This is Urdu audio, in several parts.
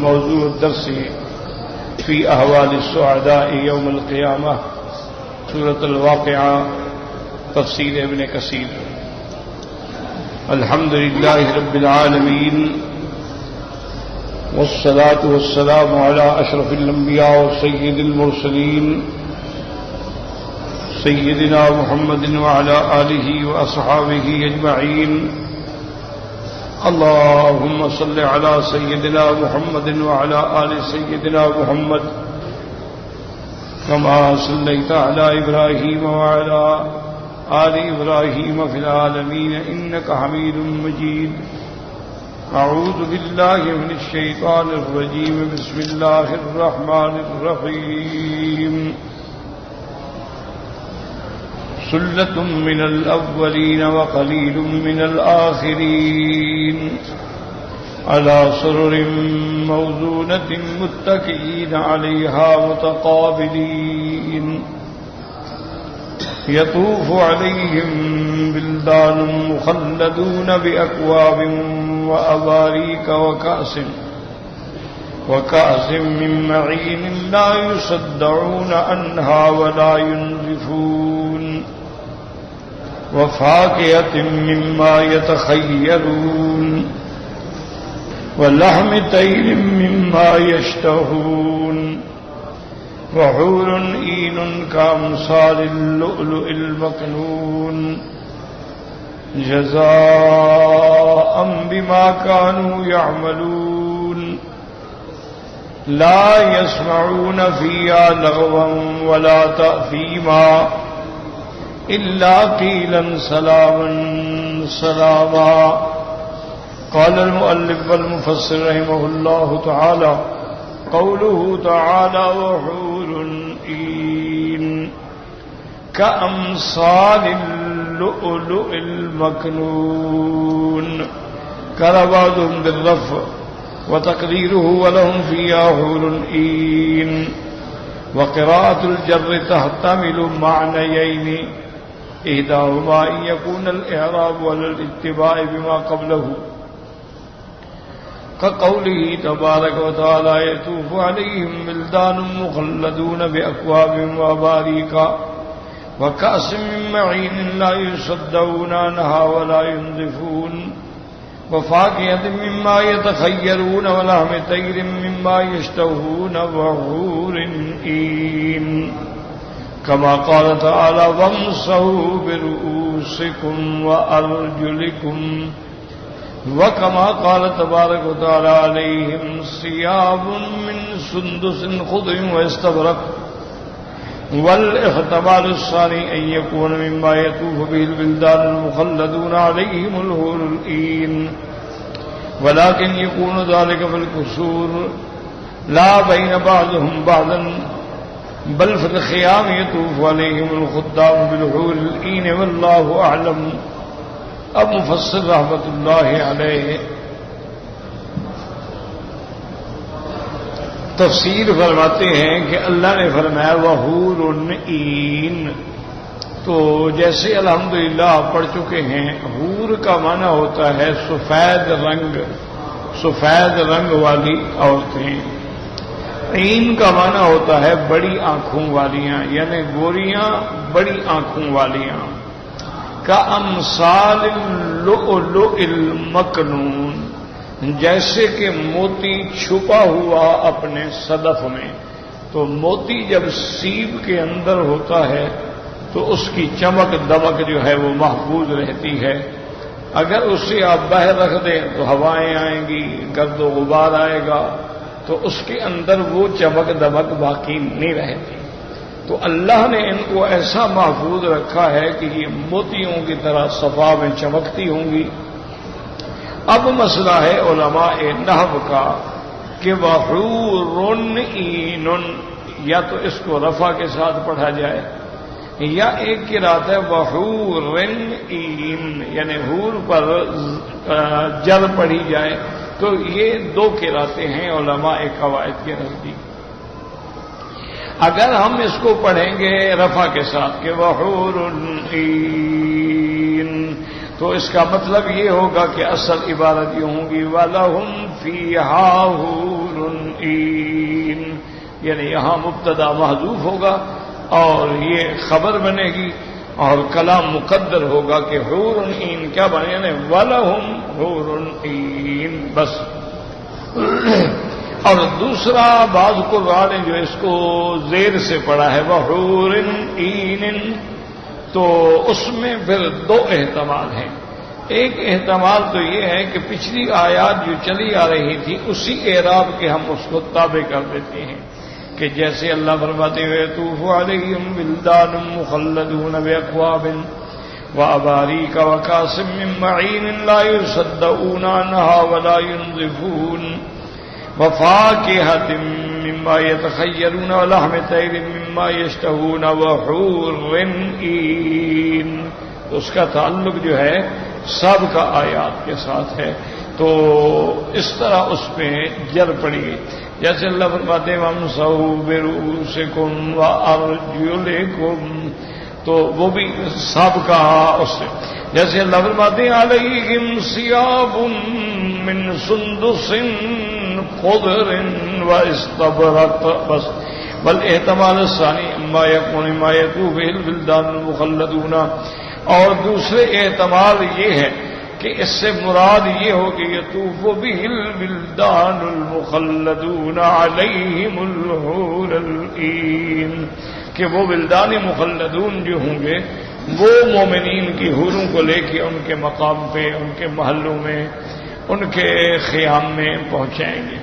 موضوع الدرس فی احوال السعداء یوم القیامہ سورۃ الواقعہ تفسیر ابن کثیر۔ الحمد للہ رب العالمین والصلاة والسلام علی اشرف الانبیاء وسید المرسلین سیدنا محمد وعلى آلہ واصحابہ اجمعین۔ اللهم صل على سيدنا محمد وعلى آل سيدنا محمد كما صليت على إبراهيم وعلى آل إبراهيم في العالمين إنك حميد مجيد۔ أعوذ بالله من الشيطان الرجيم، بسم الله الرحمن الرحيم۔ سلة من الأولين وقليل من الآخرين، على سرر موضونة متكئين عليها متقابلين، يطوف عليهم بلدان مخلدون بأكواب وأباريك وكأس من معين لا يصدعون عنها ولا ينزفون، وفاكهة مما يتخيرون، ولحم طير مما يشتهون، وحور عين كأمثال اللؤلؤ المكنون، جزاء بما كانوا يعملون، لا يسمعون فيها لغوا ولا تأثيما إلا قيلا سلاما سلاما۔ قال المؤلف والمفسر رحمه الله تعالى: قوله تعالى وحور عين كأمثال اللؤلؤ المكنون، قال بعضهم بالرفع وتقديره ولهم فيها حور عين، وقراءة الجر تحتمل معنيين، إحداهما أن يكون الإعراب على الاتباع بما قبله كقوله تبارك وتعالى: يطوف عليهم بلدان مخلدون بأكواب وأباريك وكأس من معين لا يصدعون عنها ولا ينزفون، وفاكهة مما يتخيرون، ولحم طير مما يشتهون، وحور عين، كما قال تعالى: وامسحوا برؤوسكم وأرجلكم، وكما قال تبارك وتعالى: عليهم ثياب من سندس خضر واستبرق، والاحتمال الثاني أن يكون مما يطوف به البلدان المخلدون عليهم الحور العين، ولكن يكون ذلك في القصور لا بين بعضهم بعضا، بل في الخيام يطوف عليهم الخدام بالحور العين، والله أعلم۔ اب مفسر رحمت اللہ علیہ تفسیر فرماتے ہیں کہ اللہ نے فرمایا وحور عین، تو جیسے الحمدللہ آپ پڑھ چکے ہیں، حور کا معنی ہوتا ہے سفید رنگ والی عورتیں، عین کا معنی ہوتا ہے بڑی آنکھوں والیاں، یعنی گوریاں بڑی آنکھوں والیاں، کأمثال اللؤلؤ المکنون، جیسے کہ موتی چھپا ہوا اپنے صدف میں، تو موتی جب سیب کے اندر ہوتا ہے تو اس کی چمک دمک جو ہے وہ محفوظ رہتی ہے، اگر اسے آپ باہر رکھ دیں تو ہوائیں آئیں گی، گرد و غبار آئے گا، تو اس کے اندر وہ چمک دمک باقی نہیں رہتی۔ تو اللہ نے ان کو ایسا محفوظ رکھا ہے کہ یہ موتیوں کی طرح صفا میں چمکتی ہوں گی۔ اب مسئلہ ہے علماء نحو کا کہ وحور عین، یا تو اس کو رفع کے ساتھ پڑھا جائے، یا ایک قرات ہے وحور عین، یعنی حور پر جر پڑھی جائے، تو یہ دو قراتیں ہیں علماء قواعد کے نزدیک۔ اگر ہم اس کو پڑھیں گے رفع کے ساتھ کہ وحور عین، تو اس کا مطلب یہ ہوگا کہ اصل عبارت یہ ہوں گی وَلَهُمْ فِيهَا حُورٌ عین، یعنی یہاں مبتدا محذوف ہوگا اور یہ خبر بنے گی اور کلام مقدر ہوگا کہ حور عین کیا بنے، یعنی وَلَهُمْ حُورٌ عین بس۔ اور دوسرا بعض قرآن نے جو اس کو زیر سے پڑھا ہے وَحُورٍ عین، تو اس میں پھر دو احتمال ہیں۔ ایک احتمال تو یہ ہے کہ پچھلی آیات جو چلی آ رہی تھی اسی اعراب کے ہم اس کو تابع کر دیتے ہیں، کہ جیسے اللہ فرماتے ہوئے یطوف علیہم ولدان مخلدون باکواب واباریک وکاس من معین لا یصدعون عنها ولا ينزفون وفاکہۃ مما یتخیرون ولحم طیر مما یشتہون وحور عین۔ اس کا تعلق جو ہے سابقہ آیات کے ساتھ ہے، تو اس طرح اس پہ جر پڑی گئی۔ جیسے اللہ فرماتے ہیں وَامْسَحُوا بِرُؤُوسِكُمْ وَأَرْجُلِكُمْ، تو وہ بھی سابقہ اس سے۔ جیسے اللہ فرماتے ہیں عَلَيْهِمْ ثِيَابٌ مِّن سُنْدُسٍ خُضْرٍ وَإِسْتَبْرَقٍ بس۔ والاحتمال الثانی اما یکون ما یطوف بہ الولدان المخلدون، اور دوسرے احتمال یہ ہے کہ اس سے مراد یہ ہو کہ یطوف بہ الولدان المخلدون علیہم الحور العین، کہ وہ ولدان مخلدون جو ہوں گے وہ مومنین کی حوروں کو لے کے ان کے مقام پہ، ان کے محلوں میں، ان کے خیام میں پہنچائیں گے۔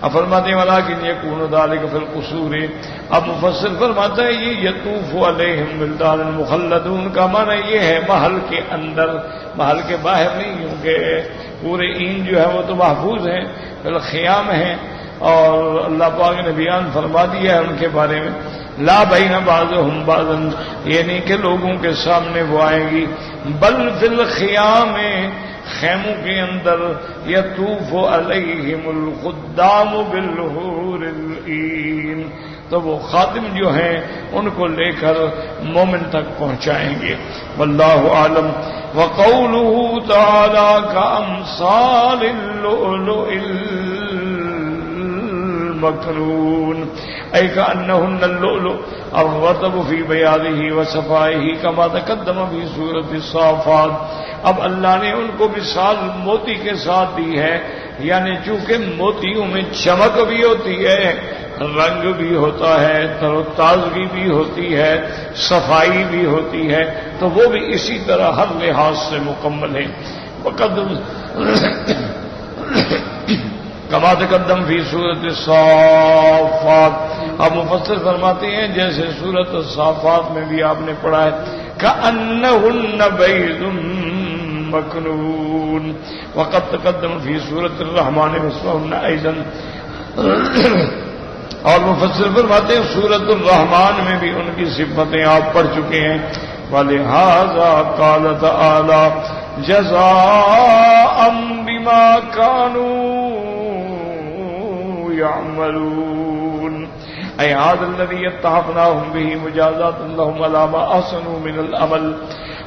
اب فرماتے ہیں ولیکن یکون ذلک فی القصور، اب مفسر فرماتا ہے یہ یطوف علیہم ولدان المخلدون کا معنی یہ ہے محل کے اندر، محل کے باہر نہیں، کیونکہ پورے عین جو ہے وہ تو محفوظ ہیں، خیام ہیں، اور اللہ پاک نے بیان فرما دیا ہے ان کے بارے میں لا بین بعضهم بعضا، یہ نہیں کہ لوگوں کے سامنے وہ آئیں گی، بل فی الخیام، خیموں کے اندر، یطوف علیہم الخدام بالحور العین، تو وہ خادم جو ہیں ان کو لے کر مومن تک پہنچائیں گے۔ واللہ اعلم۔ وقولہ تعالی کامثال اللؤلؤ المکنون، اے کأنہن اللؤلؤ الرطب فی بیاضہ وصفائہ کما تقدم فی سورۃ الصافات۔ اب اللہ نے ان کو مثال موتی کے ساتھ دی ہے، یعنی چونکہ موتیوں میں چمک بھی ہوتی ہے، رنگ بھی ہوتا ہے، تر و تازگی بھی ہوتی ہے، صفائی بھی ہوتی ہے، تو وہ بھی اسی طرح ہر لحاظ سے مکمل ہے۔ کما تقدم فی سورۃ الصافات، اب مفسر فرماتے ہیں جیسے سورۃ الصافات میں بھی آپ نے پڑھا ہے کأنہن بیض مکنون، وقد تقدم فی سورۃ الرحمن مثلہن ایضا، اور مفسر فرماتے ہیں سورۃ الرحمن میں بھی ان کی صفتیں آپ پڑھ چکے ہیں۔ وَلِهَذَا قَالَ تَعَالَى جَزَاءً بِمَا كَانُوا يَعْمَلُونَ، اے هذا الذي اتفقناهم به مجازات لهم على ما احسنوا من العمل۔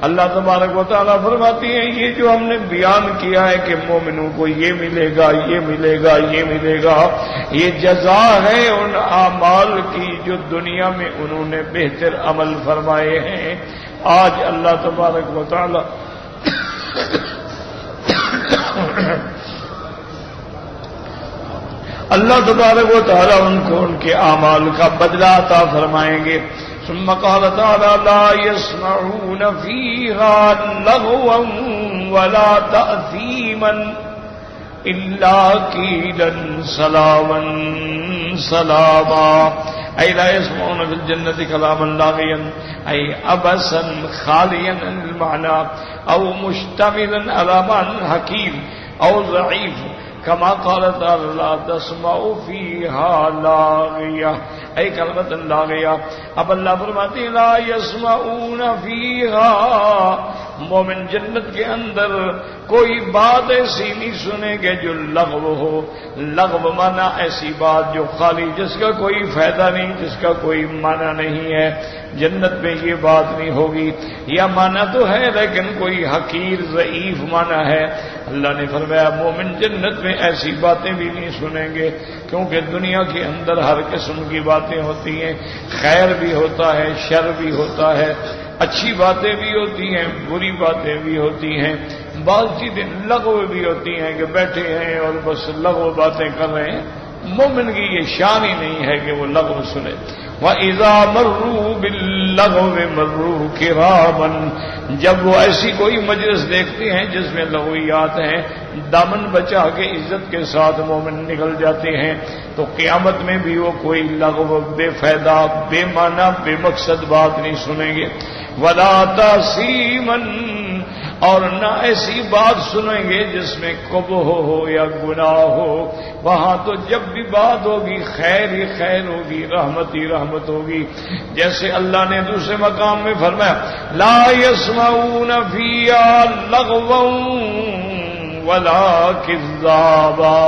اللہ تبارک و تعالیٰ فرماتی ہیں یہ جو ہم نے بیان کیا ہے کہ مومنوں کو یہ ملے گا، یہ ملے گا، یہ ملے گا، یہ جزا ہے ان اعمال کی جو دنیا میں انہوں نے بہتر عمل فرمائے ہیں۔ آج اللہ تبارک و تعالیٰ اللہ تبارک و تعالیٰ ان کو ان کے اعمال کا بدلہ عطا فرمائیں گے۔ ثم قال تعالی لا يسمعون فيها لغوا ولا تأثيما إلا قيلا سلاما سلاما، أي لا يسمعون في الجنة كلاما لاغيا أي عبثا خاليا عن المعنى أو مشتملا على معنى حكيم أو ضعيف، كما قال تعالی لا تسمعوا فيها لاغية اے کلمۃ لاغیہ۔ اب اللہ فرماتے ہیں لا يسمعون فيها، مومن جنت کے اندر کوئی بات ایسی نہیں سنیں گے جو لغو ہو. لغو مانا ایسی بات جو خالی، جس کا کوئی فائدہ نہیں، جس کا کوئی معنی نہیں ہے. جنت میں یہ بات نہیں ہوگی. یا معنی تو ہے لیکن کوئی حقیر ضعیف معنی ہے. اللہ نے فرمایا مومن جنت میں ایسی باتیں بھی نہیں سنیں گے، کیونکہ دنیا کے اندر ہر قسم کی باتیں ہوتی ہیں. خیر بھی ہوتا ہے، شر بھی ہوتا ہے، اچھی باتیں بھی ہوتی ہیں، بری باتیں بھی ہوتی ہیں. بعض چیزیں لغو بھی ہوتی ہیں کہ بیٹھے ہیں اور بس لغو باتیں کر رہے ہیں. مومن کی یہ شان ہی نہیں ہے کہ وہ لغو سنے. وَإِذَا مَرُّوا بِاللَّغْوِ مَرُّوا كِرَامًا، جب وہ ایسی کوئی مجلس دیکھتے ہیں جس میں لغویات ہیں، دامن بچا کے عزت کے ساتھ مومن نکل جاتے ہیں. تو قیامت میں بھی وہ کوئی لغو، بے فائدہ، بے معنی، بے مقصد بات نہیں سنیں گے. وَلَا تَأْثِيمًا، اور نہ ایسی بات سنیں گے جس میں قبح ہو یا گناہ ہو. وہاں تو جب بھی بات ہوگی خیر ہی خیر ہوگی، رحمت ہی رحمت ہوگی. جیسے اللہ نے دوسرے مقام میں فرمایا لا يسمعون فيها لغوا ولا كذابا،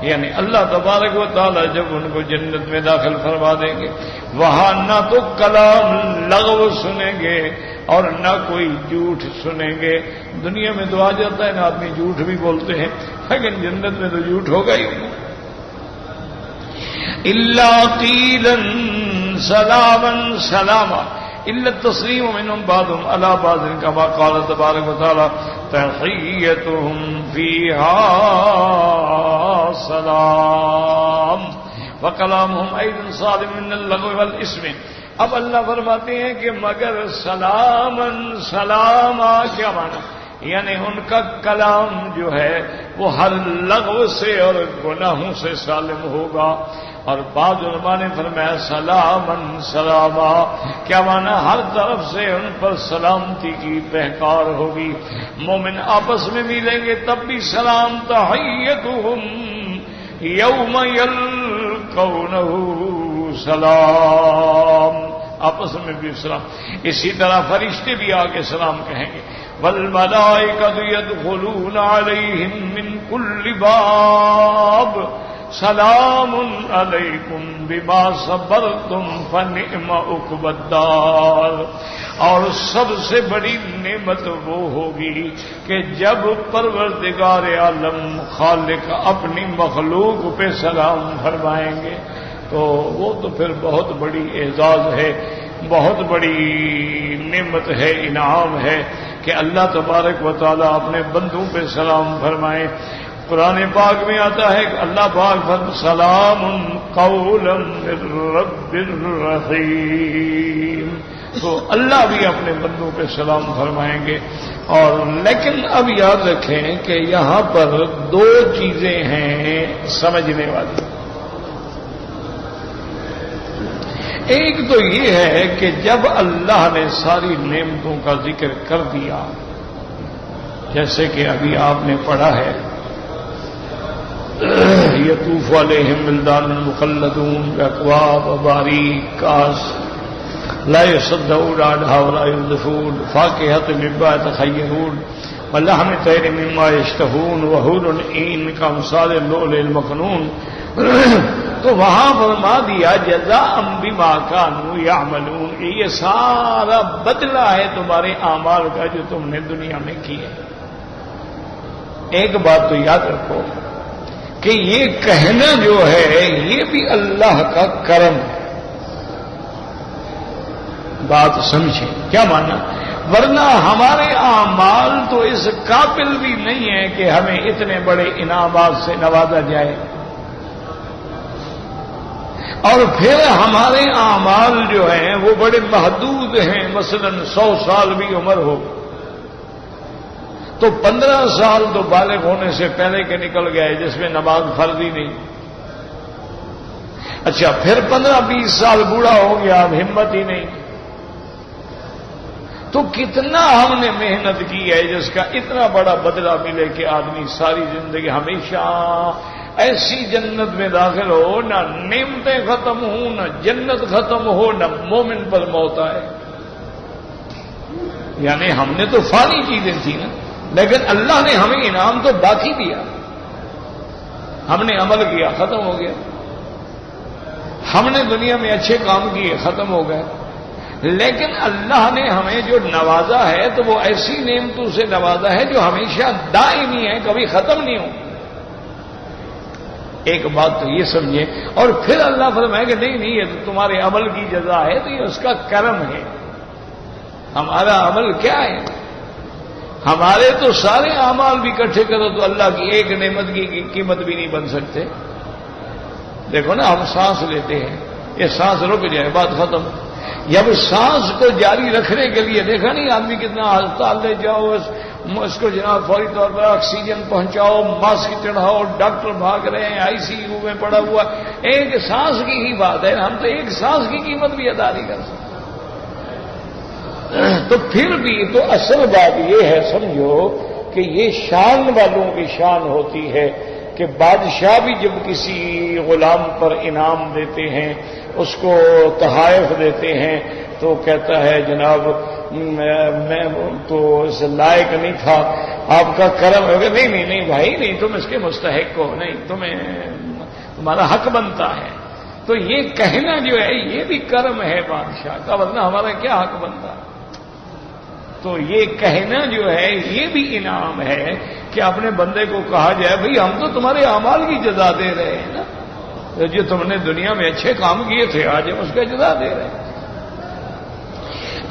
یعنی اللہ تبارک و تعالی جب ان کو جنت میں داخل فرما دیں گے وہاں نہ تو کلام لغو سنیں گے اور نہ کوئی جھوٹ سنیں گے. دنیا میں تو آ جاتا ہے نا آدمی جھوٹ بھی بولتے ہیں، لیکن جنت میں تو جھوٹ ہوگا ہی نہیں. الا قیلا سلاما سلاما الا التسلیم منهم بعضهم على بعض كما قال تبارک و تعالی تحیتهم فیها سلام وکلامهم ایضا صادم من اللغو والاسم. اب اللہ فرماتے ہیں کہ مگر سلامن سلاما کیا معنی، یعنی ان کا کلام جو ہے وہ ہر لغو سے اور گناہوں سے سالم ہوگا. اور بعض علماء نے فرمایا سلامن سلاما کیا معنی، ہر طرف سے ان پر سلامتی کی پہکار ہوگی. مومن آپس میں ملیں گے تب بھی سلام، تحیتهم یوم یلقونه سلام، آپس میں بھی سلام. اسی طرح فرشتے بھی آگے سلام کہیں گے. والملائکۃ یدخلون علیہم من کل باب سلام علیکم بما صبرتم فنعم عقبی الدار. اور سب سے بڑی نعمت وہ ہوگی کہ جب پروردگار عالم خالق اپنی مخلوق پہ سلام فرمائیں گے تو وہ تو پھر بہت بڑی اعزاز ہے، بہت بڑی نعمت ہے، انعام ہے کہ اللہ تبارک و تعالی اپنے بندوں پہ سلام فرمائے. قرآن پاک میں آتا ہے کہ اللہ پاک فرماتا سلام قولا من رب الرحیم. تو اللہ بھی اپنے بندوں پہ سلام فرمائیں گے. اور لیکن اب یاد رکھیں کہ یہاں پر دو چیزیں ہیں سمجھنے والی. ایک تو یہ ہے کہ جب اللہ نے ساری نعمتوں کا ذکر کر دیا، جیسے کہ ابھی آپ نے پڑھا ہے یطوف علیہم ولدان مخلدون باکواب واباریک کاس لا یصدعون عنہا ولا ینزفون فاکہۃ مما یتخیرون ولحم طیر مما یشتہون وحور عین کامثال اللؤلؤ المکنون. تو وہاں فرما دیا جزاء بما کانوا یعملون، یہ سارا بدلہ ہے تمہارے اعمال کا جو تم نے دنیا میں کیے. ایک بات تو یاد رکھو کہ یہ کہنا جو ہے یہ بھی اللہ کا کرم ہے. بات سمجھیں کیا مانا، ورنہ ہمارے اعمال تو اس قابل بھی نہیں ہے کہ ہمیں اتنے بڑے انعامات سے نوازا جائے. اور پھر ہمارے اعمال جو ہیں وہ بڑے محدود ہیں. مثلا 100 سال بھی عمر ہو تو 15 سال تو بالغ ہونے سے پہلے کے نکل گئے جس میں نماز فرض ہی نہیں. اچھا پھر 15-20 سال بوڑھا ہو گیا، اب ہمت ہی نہیں. تو کتنا ہم نے محنت کی ہے جس کا اتنا بڑا بدلہ ملے کہ آدمی ساری زندگی ہمیشہ ایسی جنت میں داخل ہو، نہ نعمتیں ختم ہوں، نہ جنت ختم ہو، نہ مومن پر موت آئے. یعنی ہم نے تو فانی چیزیں تھیں نا، لیکن اللہ نے ہمیں انعام تو باقی دیا. ہم نے عمل کیا، ختم ہو گیا. ہم نے دنیا میں اچھے کام کیے، ختم ہو گئے. لیکن اللہ نے ہمیں جو نوازا ہے تو وہ ایسی نعمتوں سے نوازا ہے جو ہمیشہ دائمی ہے، کبھی ختم نہیں ہو. ایک بات تو یہ سمجھے. اور پھر اللہ فرمائے کہ نہیں یہ تو تمہارے عمل کی جزا ہے، تو یہ اس کا کرم ہے. ہمارا عمل کیا ہے؟ ہمارے تو سارے اعمال بھی اکٹھے کرو تو اللہ کی ایک نعمت کی قیمت بھی نہیں بن سکتے. دیکھو نا، ہم سانس لیتے ہیں، یہ سانس رک جائے بات ختم. جب سانس کو جاری رکھنے کے لیے دیکھا نہیں آدمی کتنا ہسپتال لے جاؤ، اس کو جناب فوری طور پر آکسیجن پہنچاؤ، ماسک چڑھاؤ، ڈاکٹر بھاگ رہے ہیں، آئی سی یو میں پڑا ہوا. ایک سانس کی ہی بات ہے، ہم تو ایک سانس کی قیمت بھی ادا نہیں کر سکتے. تو پھر بھی تو اصل بات یہ ہے سمجھو کہ یہ شان والوں کی شان ہوتی ہے کہ بادشاہ بھی جب کسی غلام پر انعام دیتے ہیں، اس کو تحائف دیتے ہیں، تو کہتا ہے جناب میں تو اس لائق نہیں تھا، آپ کا کرم ہے. نہیں نہیں نہیں بھائی نہیں، تم اس کے مستحق ہو، نہیں تمہارا حق بنتا ہے. تو یہ کہنا جو ہے یہ بھی کرم ہے بادشاہ کا، ورنہ ہمارا کیا حق بنتا. تو یہ کہنا جو ہے یہ بھی انعام ہے کہ اپنے بندے کو کہا جائے بھئی ہم تو تمہارے اعمال کی جزا دے رہے ہیں نا، جو تم نے دنیا میں اچھے کام کیے تھے آج ہم اس کا جزا دے رہے ہیں.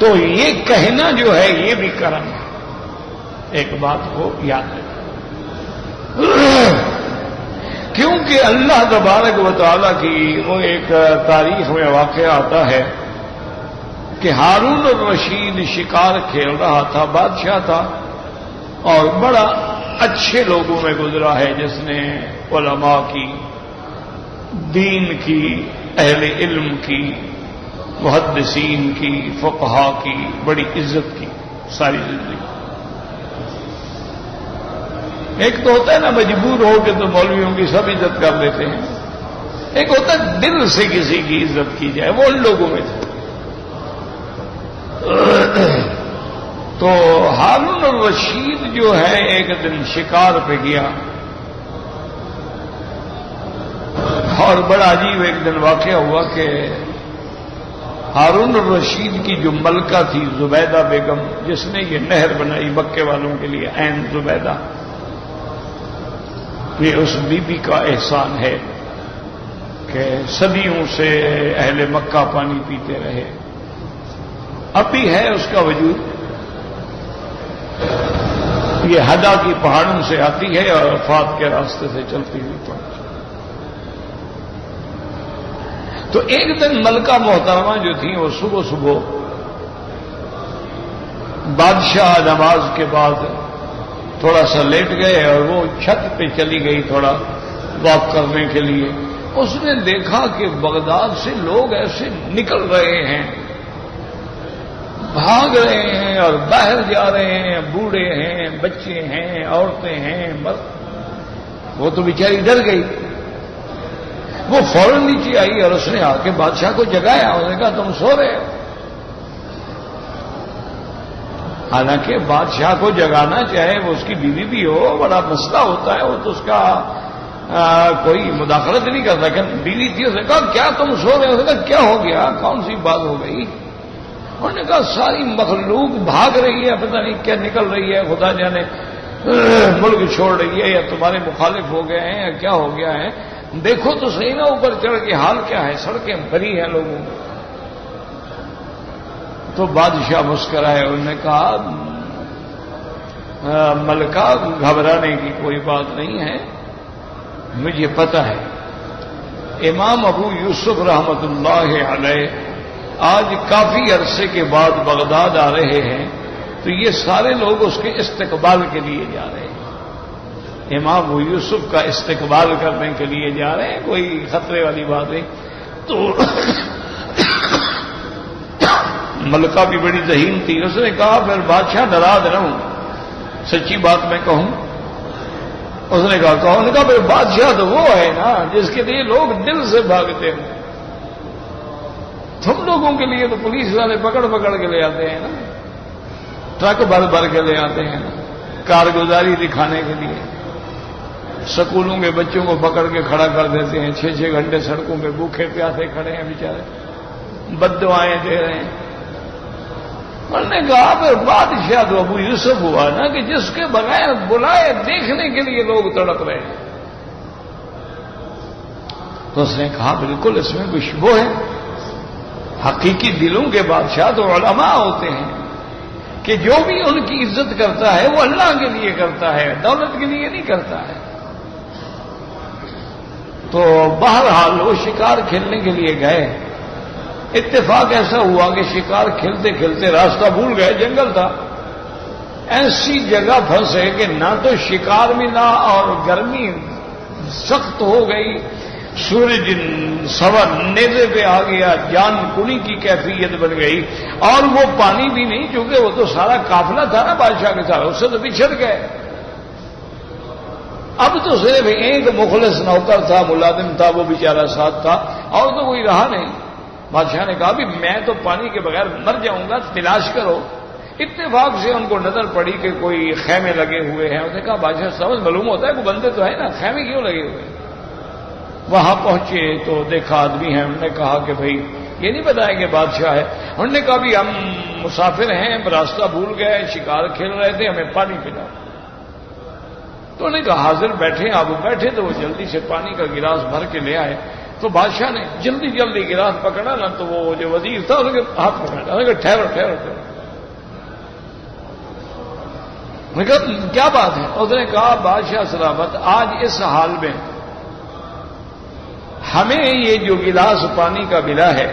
تو یہ کہنا جو ہے یہ بھی کرم ہے. ایک بات کو یاد رکھیں، کیونکہ اللہ تبارک و تعالیٰ کی وہ ایک تاریخ میں واقعہ آتا ہے کہ ہارون الرشید شکار کھیل رہا تھا، بادشاہ تھا اور بڑا اچھے لوگوں میں گزرا ہے، جس نے علماء کی، دین کی، اہل علم کی، محدثین کی، فقہا کی بڑی عزت کی ساری زندگی. ایک تو ہوتا ہے نا مجبور ہو کے تو مولویوں کی سب عزت کر لیتے ہیں، ایک ہوتا ہے دل سے کسی کی عزت کی جائے، وہ ان لوگوں میں تھے. تو ہارون الرشید جو ہے ایک دن شکار پہ گیا، اور بڑا عجیب ایک دن واقعہ ہوا کہ ہارون الرشید کی جو ملکہ تھی زبیدہ بیگم، جس نے یہ نہر بنائی مکے والوں کے لیے، عین زبیدہ، یہ اس بی بی کا احسان ہے کہ صدیوں سے اہل مکہ پانی پیتے رہے. اب بھی ہے اس کا وجود. یہ ہدا کی پہاڑوں سے آتی ہے اور عرفات کے راستے سے چلتی ہوئی پہنچتی. تو ایک دن ملکہ محترمہ جو تھیں وہ صبح صبح بادشاہ نماز کے بعد تھوڑا سا لیٹ گئے اور وہ چھت پہ چلی گئی تھوڑا واک کرنے کے لیے. اس نے دیکھا کہ بغداد سے لوگ ایسے نکل رہے ہیں، بھاگ رہے ہیں اور باہر جا رہے ہیں، بوڑھے ہیں، بچے ہیں، عورتیں ہیں، مرد. وہ تو بیچاری ڈر گئی. وہ فوراً نیچے آئی اور اس نے آ کے بادشاہ کو جگایا. اس نے کہا تم سو رہے ہو. حالانکہ بادشاہ کو جگانا چاہے وہ اس کی بیوی بھی ہو، بڑا مسئلہ ہوتا ہے، وہ تو اس کا کوئی مداخلت نہیں کرتا. کہ بیوی تھی، اس نے کہا کیا تم سو رہے ہو؟ اس نے کہا کیا ہو گیا، کون سی بات ہو گئی؟ انہوں نے کہا ساری مخلوق بھاگ رہی ہے، پتہ نہیں کیا نکل رہی ہے، خدا جانے ملک چھوڑ رہی ہے یا تمہارے مخالف ہو گئے ہیں یا کیا ہو گیا ہے. دیکھو تو صحیح نا اوپر چڑھ کے حال کیا ہے، سڑکیں بھری ہیں لوگوں میں. تو بادشاہ مسکرائے. انہوں نے کہا ملکہ گھبرانے کی کوئی بات نہیں ہے، مجھے پتہ ہے امام ابو یوسف رحمت اللہ علیہ آج کافی عرصے کے بعد بغداد آ رہے ہیں، تو یہ سارے لوگ اس کے استقبال کے لیے جا رہے ہیں. امام ابو یوسف کا استقبال کرنے کے لیے جا رہے ہیں، کوئی خطرے والی بات نہیں. تو ملکہ بھی بڑی ذہین تھی. اس نے کہا پھر بادشاہ ناراض نہ ہوں، سچی بات میں کہوں. اس نے کہا کہو. نے کہا پھر بادشاہ تو وہ ہے نا جس کے لیے لوگ دل سے بھاگتے ہیں. تم لوگوں کے لیے تو پولیس والے پکڑ پکڑ کے لے آتے ہیں نا. ٹرک بھر بھر کے لے آتے ہیں کارگزاری دکھانے کے لیے. سکولوں کے بچوں کو پکڑ کے کھڑا کر دیتے ہیں, 6-6 گھنٹے سڑکوں پہ بھوکے پیاسے کھڑے ہیں بیچارے, بد دعائیں دے رہے ہیں. انہوں نے کہا پھر بادشاہ تو ابو یوسف ہوا نا کہ جس کے بغیر بلائے دیکھنے کے لیے لوگ تڑپ رہے ہیں. تو اس نے کہا بالکل اس میں کچھ شبہ ہے. حقیقی دلوں کے بادشاہ تو علماء ہوتے ہیں کہ جو بھی ان کی عزت کرتا ہے وہ اللہ کے لیے کرتا ہے, دولت کے لیے نہیں کرتا ہے. تو بہرحال وہ شکار کھیلنے کے لیے گئے. اتفاق ایسا ہوا کہ شکار کھیلتے کھیلتے راستہ بھول گئے, جنگل تھا. ایسی جگہ پھنسے کہ نہ تو شکار ملا اور گرمی سخت ہو گئی, سورج سوا نیزے پہ آ گیا, جان کنی کی کیفیت بن گئی, اور وہ پانی بھی نہیں چونکہ وہ تو سارا قافلہ تھا نا بادشاہ کے ساتھ, اس سے تو بچھڑ گئے. اب تو صرف ایک مخلص نوکر تھا, ملازم تھا, وہ بیچارہ ساتھ تھا, اور تو کوئی رہا نہیں. بادشاہ نے کہا بھی میں تو پانی کے بغیر مر جاؤں گا, تلاش کرو. اتفاق سے ان کو نظر پڑی کہ کوئی خیمے لگے ہوئے ہیں. اس نے کہا بادشاہ سمجھ معلوم ہوتا ہے کوئی بندے تو ہے نا, خیمے کیوں لگے ہوئے ہیں؟ وہاں پہنچے تو دیکھا آدمی ہیں. انہوں نے کہا کہ بھائی یہ نہیں بتایا کہ بادشاہ ہے. انہوں نے کہا بھی ہم مسافر ہیں, راستہ بھول گئے, شکار کھیل رہے تھے, ہمیں پانی پلاؤ. تو انہوں نے کہا حاضر بیٹھے. آپ بیٹھے تو وہ جلدی سے پانی کا گلاس بھر کے لے آئے. تو بادشاہ نے جلدی جلدی گلاس پکڑا نا, تو وہ جو وزیر تھا اس کے ہاتھ پکڑا. انہوں نے کہا ٹھہرو ٹھہرو ٹھہرو. میں نے کہا کیا بات ہے؟ اس نے کہا بادشاہ سلامت, آج اس حال میں ہمیں یہ جو گلاس پانی کا ملا ہے,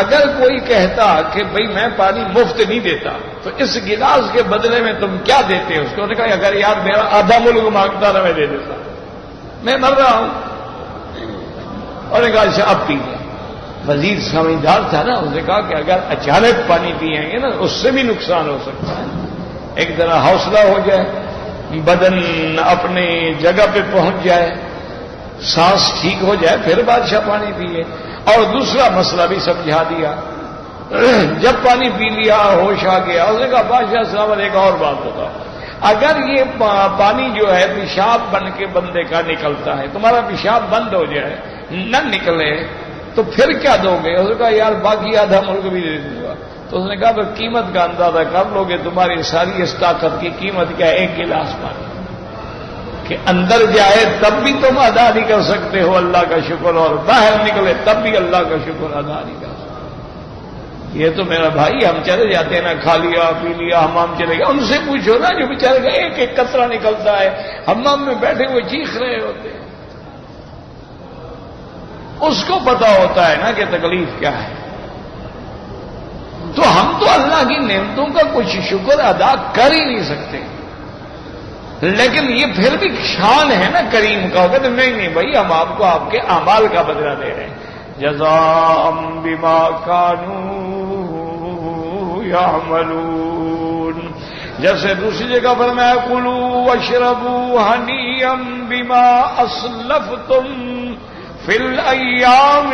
اگر کوئی کہتا کہ بھئی میں پانی مفت نہیں دیتا تو اس گلاس کے بدلے میں تم کیا دیتے ہو؟ اس کو نے کہا اگر یار میرا آدھا ملک مانگتا نا میں دے دیتا, میں مر رہا ہوں. اور نے کہا اچھا اب پی لیں. وزیر سمجھدار تھا نا, اس نے کہا کہ اگر اچانک پانی پیئیں گے نا اس سے بھی نقصان ہو سکتا ہے. ایک طرح حوصلہ ہو جائے, بدن اپنی جگہ پہ پہنچ جائے, سانس ٹھیک ہو جائے, پھر بادشاہ پانی پیے. اور دوسرا مسئلہ بھی سمجھا دیا. جب پانی پی لیا, ہوش آ گیا, اس نے کہا بادشاہ صاحب ایک اور بات بتاؤ, اگر یہ پانی جو ہے پیشاب بن کے بندے کا نکلتا ہے, تمہارا پیشاب بند ہو جائے, نہ نکلے, تو پھر کیا دو گے؟ اس نے کہا یار باقی آدھا ملک بھی دے دوں گا. تو اس نے کہا پھر قیمت کا اندازہ کر لو گے, تمہاری ساری اس طاقت کی قیمت کیا ہے؟ 1 گلاس پانی کہ اندر جائے تب بھی تم ادا نہیں کر سکتے ہو اللہ کا شکر, اور باہر نکلے تب بھی اللہ کا شکر ادا نہیں کر سکتے. یہ تو میرا بھائی ہم چلے جاتے ہیں نا, کھا لیا پی لیا, حمام چلے گئے. ان سے پوچھو نا جو بیچارے کا ایک ایک قطرہ نکلتا ہے, حمام میں بیٹھے ہوئے چیخ رہے ہوتے ہیں, اس کو پتا ہوتا ہے نا کہ تکلیف کیا ہے. تو ہم تو اللہ کی نعمتوں کا کچھ شکر ادا کر ہی نہیں سکتے. لیکن یہ پھر بھی شان ہے نا کریم کا, ہوگا تو نہیں بھائی ہم آپ کو آپ کے اعمال کا بدلہ دے رہے ہیں. جزاء بما كانوا يعملون. جیسے دوسری جگہ فرمایا کلوا واشربوا ہنیئا بما اسلفتم فی الایام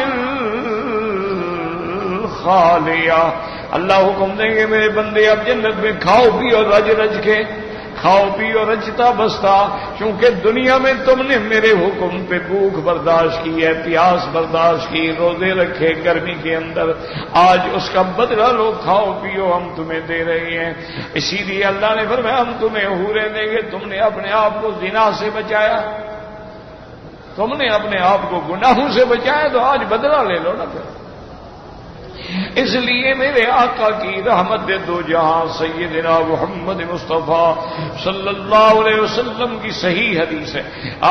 الخالیہ. اللہ حکم دیں گے میرے بندے اب جنت میں کھاؤ پیو رج رج کے, کھاؤ پیو رچتا بستا, چونکہ دنیا میں تم نے میرے حکم پہ بھوک برداشت کی ہے, پیاس برداشت کی, روزے رکھے گرمی کے اندر, آج اس کا بدلہ لو, کھاؤ پیو ہم تمہیں دے رہے ہیں. اسی لیے اللہ نے فرمایا ہم تمہیں حوریں دیں گے. تم نے اپنے آپ کو زنا سے بچایا, تم نے اپنے آپ کو گناہوں سے بچایا, تو آج بدلہ لے لو نا پھر. اس لیے میرے آقا کی رحمت دے دو جہاں سیدنا محمد مصطفیٰ صلی اللہ علیہ وسلم کی صحیح حدیث ہے.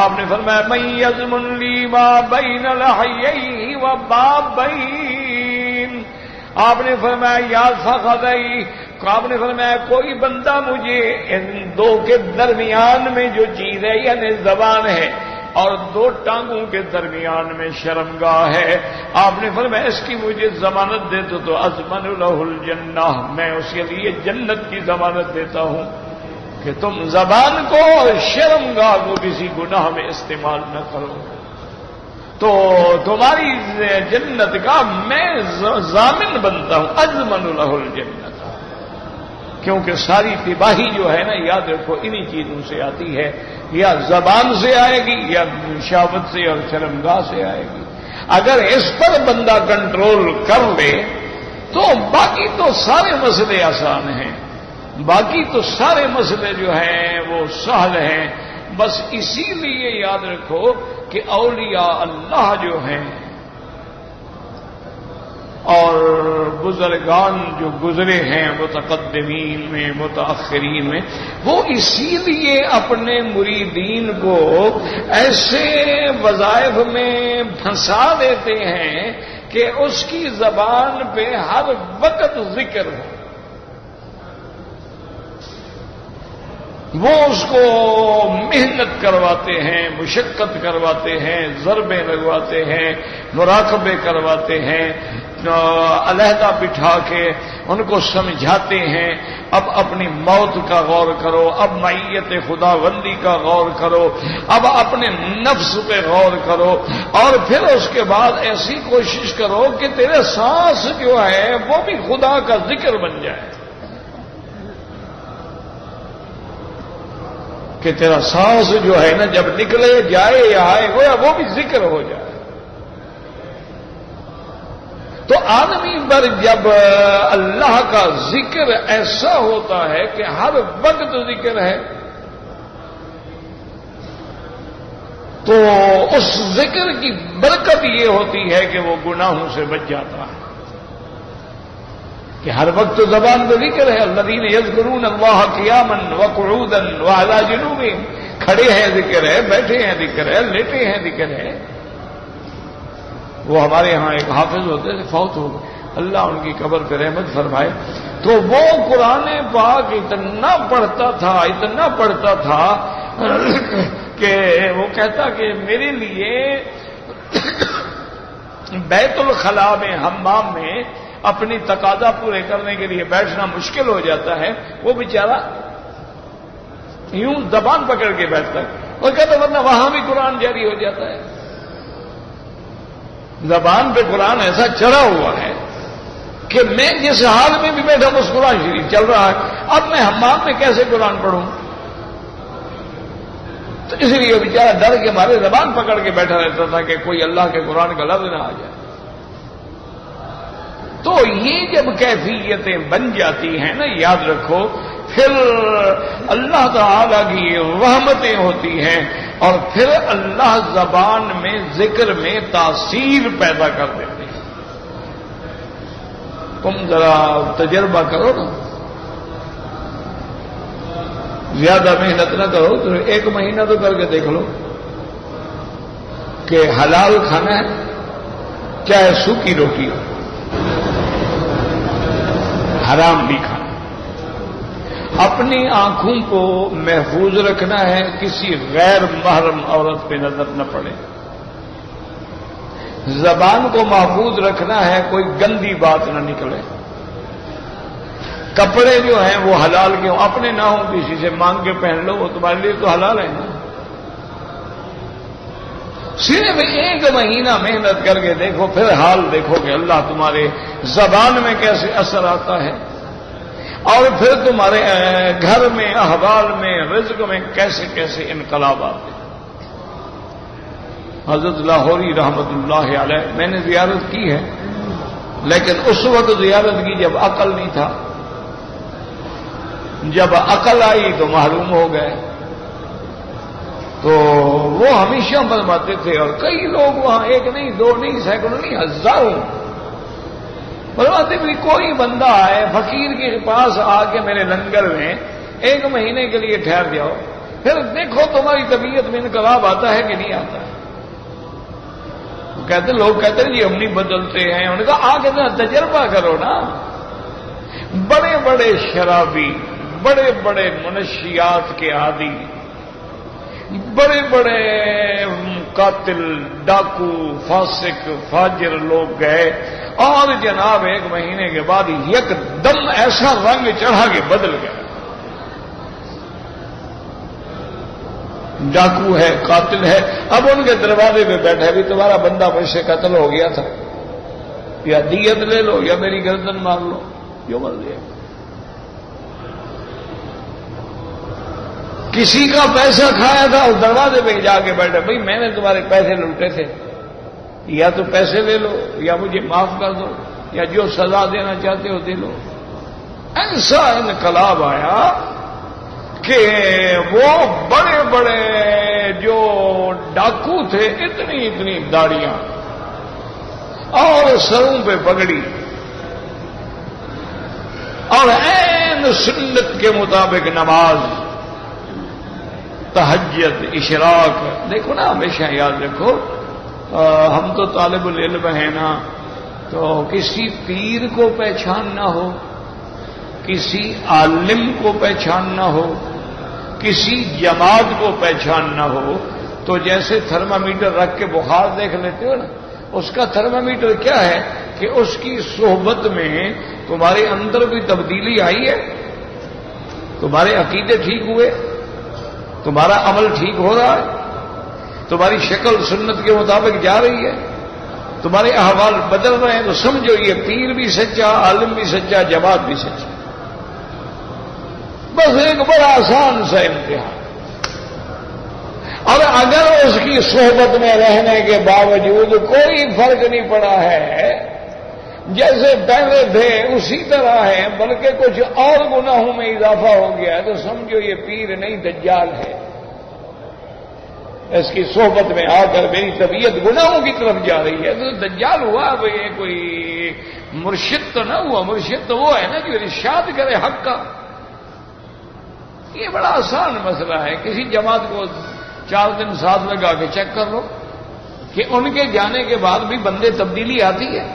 آپ نے فرمایا من یضمن لی ما بین لحییہ و بابین. آپ نے فرمایا یا فخذی, آپ نے فرمایا کوئی بندہ مجھے ان دو کے درمیان میں جو چیز ہے یعنی زبان ہے اور 2 ٹانگوں کے درمیان میں شرمگاہ ہے, آپ نے فرمایا اس کی مجھے ضمانت دے تو اضمن لہ الجنہ, میں اس کے لیے جنت کی ضمانت دیتا ہوں کہ تم زبان کو اور شرمگاہ کو کسی گناہ میں استعمال نہ کرو, تو تمہاری جنت کا میں ضامن بنتا ہوں. اضمن لہ الجنت, کیونکہ ساری تباہی جو ہے نا یاد رکھو انہی چیزوں سے آتی ہے، یا زبان سے آئے گی یا شہوت سے اور شرمگاہ سے آئے گی۔ اگر اس پر بندہ کنٹرول کر لے تو باقی تو سارے مسئلے آسان ہیں، باقی تو سارے مسئلے جو ہیں وہ سہل ہیں۔ بس اسی لیے یاد رکھو کہ اولیاء اللہ جو ہیں اور بزرگان جو گزرے ہیں متقدمین میں متاخرین میں، وہ اسی لیے اپنے مریدین کو ایسے وظائف میں پھنسا دیتے ہیں کہ اس کی زبان پہ ہر وقت ذکر ہو۔ وہ اس کو محنت کرواتے ہیں، مشقت کرواتے ہیں، ضربیں لگواتے ہیں، مراقبے کرواتے ہیں، علیحدہ بٹھا کے ان کو سمجھاتے ہیں، اب اپنی موت کا غور کرو، اب معیت خداوندی کا غور کرو، اب اپنے نفس پہ غور کرو، اور پھر اس کے بعد ایسی کوشش کرو کہ تیرے سانس جو ہے وہ بھی خدا کا ذکر بن جائے، کہ تیرا سانس جو ہے نا جب نکلے جائے یا آئے گویا وہ بھی ذکر ہو جائے۔ تو آدمی پر جب اللہ کا ذکر ایسا ہوتا ہے کہ ہر وقت ذکر ہے، تو اس ذکر کی برکت یہ ہوتی ہے کہ وہ گناہوں سے بچ جاتا ہے، کہ ہر وقت زبان پہ ذکر ہے۔ الذین یذکرون اللہ قیاما وقعودا وعلی جنوبہم، کھڑے ہیں ذکر ہے، بیٹھے ہیں ذکر ہے، لیٹے ہیں ذکر ہے۔ وہ ہمارے ہاں ایک حافظ ہوتے تھے، فوت ہو گئے، اللہ ان کی قبر پہ رحمت فرمائے، تو وہ قرآن پاک اتنا پڑھتا تھا کہ وہ کہتا کہ میرے لیے بیت الخلاء میں حمام میں اپنی تقاضا پورے کرنے کے لیے بیٹھنا مشکل ہو جاتا ہے، وہ بیچارہ یوں زبان پکڑ کے بیٹھتا ہے، وہ کہتا ورنہ وہاں بھی قرآن جاری ہو جاتا ہے۔ زبان پہ قرآن ایسا چڑھا ہوا ہے کہ میں جس حال میں بھی بیٹھا ہوں اس قرآن شریف چل رہا ہے، اب میں حمام میں کیسے قرآن پڑھوں؟ تو اس لیے بیچارہ ڈر کے مارے زبان پکڑ کے بیٹھا رہتا تھا کہ کوئی اللہ کے قرآن کا لفظ نہ آ جائے۔ تو یہ جب کیفیتیں بن جاتی ہیں نا یاد رکھو، پھر اللہ تعالی کی رحمتیں ہوتی ہیں، اور پھر اللہ زبان میں ذکر میں تاثیر پیدا کر دیتے ہیں۔ تم ذرا تجربہ کرو نا، زیادہ محنت نہ کرو، تو 1 مہینہ تو کر کے دیکھ لو کہ حلال کھانا ہے چاہے سوکھی روٹی ہو، حرام بھی کھانا، اپنی آنکھوں کو محفوظ رکھنا ہے، کسی غیر محرم عورت پہ نظر نہ پڑے، زبان کو محفوظ رکھنا ہے، کوئی گندی بات نہ نکلے، کپڑے جو ہیں وہ حلال کے ہوں، اپنے نہ ہوں کسی سے مانگ کے پہن لو، وہ تمہارے لیے تو حلال ہے نا۔ صرف 1 مہینہ محنت کر کے دیکھو، پھر حال دیکھو کہ اللہ تمہارے زبان میں کیسے اثر آتا ہے، اور پھر تمہارے گھر میں، احوال میں، رزق میں کیسے کیسے انقلاب آتے ہیں۔ حضرت لاہوری رحمت اللہ علیہ میں نے زیارت کی ہے، لیکن اس وقت زیارت کی جب عقل نہیں تھا، جب عقل آئی تو معلوم ہو گئے، تو وہ ہمیشہ فرماتے تھے، اور کئی لوگ وہاں 1 نہیں 2 نہیں سینکڑوں نہیں ہزاروں فرماتے بھی، کوئی بندہ آئے فقیر کے پاس آ کے میرے لنگر میں 1 مہینے کے لیے ٹھہر جاؤ، پھر دیکھو تمہاری طبیعت میں انقلاب آتا ہے کہ نہیں آتا ہے۔ کہتے لوگ کہتے ہیں جی ہم نہیں بدلتے ہیں، انہوں نے کہا آ کے نا تجربہ کرو نا۔ بڑے بڑے شرابی، بڑے بڑے منشیات کے عادی، بڑے بڑے قاتل، ڈاکو، فاسق، فاجر لوگ گئے، اور جناب 1 مہینے کے بعد یک دم ایسا رنگ چڑھا کے بدل گیا۔ ڈاکو ہے، قاتل ہے، اب ان کے دروازے پہ بیٹھے بھی تمہارا بندہ مجھ سے قتل ہو گیا تھا، یا دیت لے لو یا میری گردن مار لو، جو مرضی ہے۔ کسی کا پیسہ کھایا تھا اس دروازے پہ جا کے بیٹھے، بھائی میں نے تمہارے پیسے لوٹے تھے، یا تو پیسے لے لو یا مجھے معاف کر دو یا جو سزا دینا چاہتے ہو دے لو۔ ایسا انقلاب آیا کہ وہ بڑے بڑے جو ڈاکو تھے، اتنی اتنی داڑیاں اور سروں پہ پگڑی اور عین سنت کے مطابق نماز، تہجد، اشراق۔ دیکھو نا، ہمیشہ یاد رکھو، ہم تو طالب العلم ہیں نا، تو کسی پیر کو پہچاننا ہو، کسی عالم کو پہچاننا ہو، کسی جماعت کو پہچاننا ہو، تو جیسے تھرمامیٹر رکھ کے بخار دیکھ لیتے ہو نا، اس کا تھرمامیٹر کیا ہے کہ اس کی صحبت میں تمہارے اندر کوئی تبدیلی آئی ہے، تمہارے عقیدے ٹھیک ہوئے، تمہارا عمل ٹھیک ہو رہا ہے، تمہاری شکل سنت کے مطابق جا رہی ہے، تمہارے احوال بدل رہے ہیں، تو سمجھو یہ پیر بھی سچا، عالم بھی سچا، جماعت بھی سچا۔ بس ایک بڑا آسان سا امتحان۔ اور اگر اس کی صحبت میں رہنے کے باوجود کوئی فرق نہیں پڑا ہے، جیسے پہلے تھے اسی طرح ہے، بلکہ کچھ اور گناہوں میں اضافہ ہو گیا ہے، تو سمجھو یہ پیر نہیں دجال ہے۔ اس کی صحبت میں آ کر میری طبیعت گناہوں کی طرف جا رہی ہے، تو دجال ہوا یہ کوئی مرشد تو نہ ہوا۔ مرشد تو وہ ہے نا جو ارشاد کرے حق کا۔ یہ بڑا آسان مسئلہ ہے، کسی جماعت کو 4 دن ساتھ لگا کے چیک کر لو کہ ان کے جانے کے بعد بھی بندے تبدیلی آتی ہے،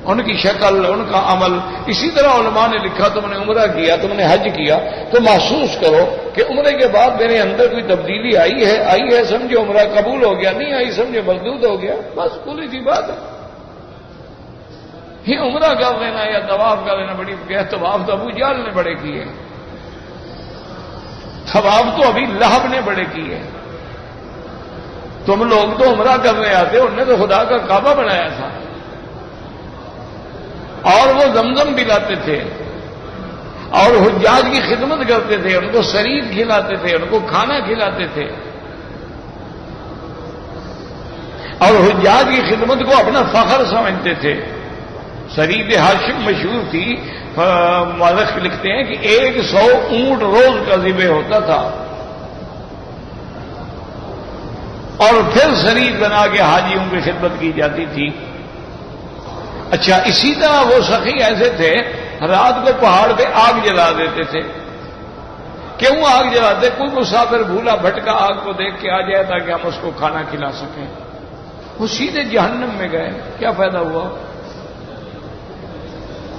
ان کی شکل، ان کا عمل۔ اسی طرح علماء نے لکھا، تم نے عمرہ کیا، تم نے حج کیا، تو محسوس کرو کہ عمرے کے بعد میرے اندر کوئی تبدیلی آئی ہے، سمجھو عمرہ قبول ہو گیا، نہیں آئی سمجھو مردود ہو گیا، بس کلی سی بات ہے۔ یہ عمرہ کر لینا یا طواف کر لینا بڑی طواف تو ابو جہل نے بڑے کیے، طواف تو ابھی لہب نے بڑے کیے۔ تم لوگ تو عمرہ کرنے آتے، انہوں نے تو خدا کا کعبہ بنایا تھا، اور وہ زمزم پلاتے تھے اور حجاج کی خدمت کرتے تھے، ان کو شریف کھلاتے تھے، ان کو کھانا کھلاتے تھے، اور حجاج کی خدمت کو اپنا فخر سمجھتے تھے۔ شریف ہاشم مشہور تھی، مورخ لکھتے ہیں کہ 100 اونٹ روز کا ذبح ہوتا تھا، اور پھر شریف بنا کے حاجیوں کی خدمت کی جاتی تھی۔ اچھا، اسی طرح وہ سخی ایسے تھے، رات کو پہاڑ پہ آگ جلا دیتے تھے۔ کیوں آگ جلاتے؟ کوئی مسافر بھولا بھٹکا آگ کو دیکھ کے آ جائے تاکہ ہم اس کو کھانا کھلا سکیں، وہ سیدھے جہنم میں گئے، کیا فائدہ ہوا؟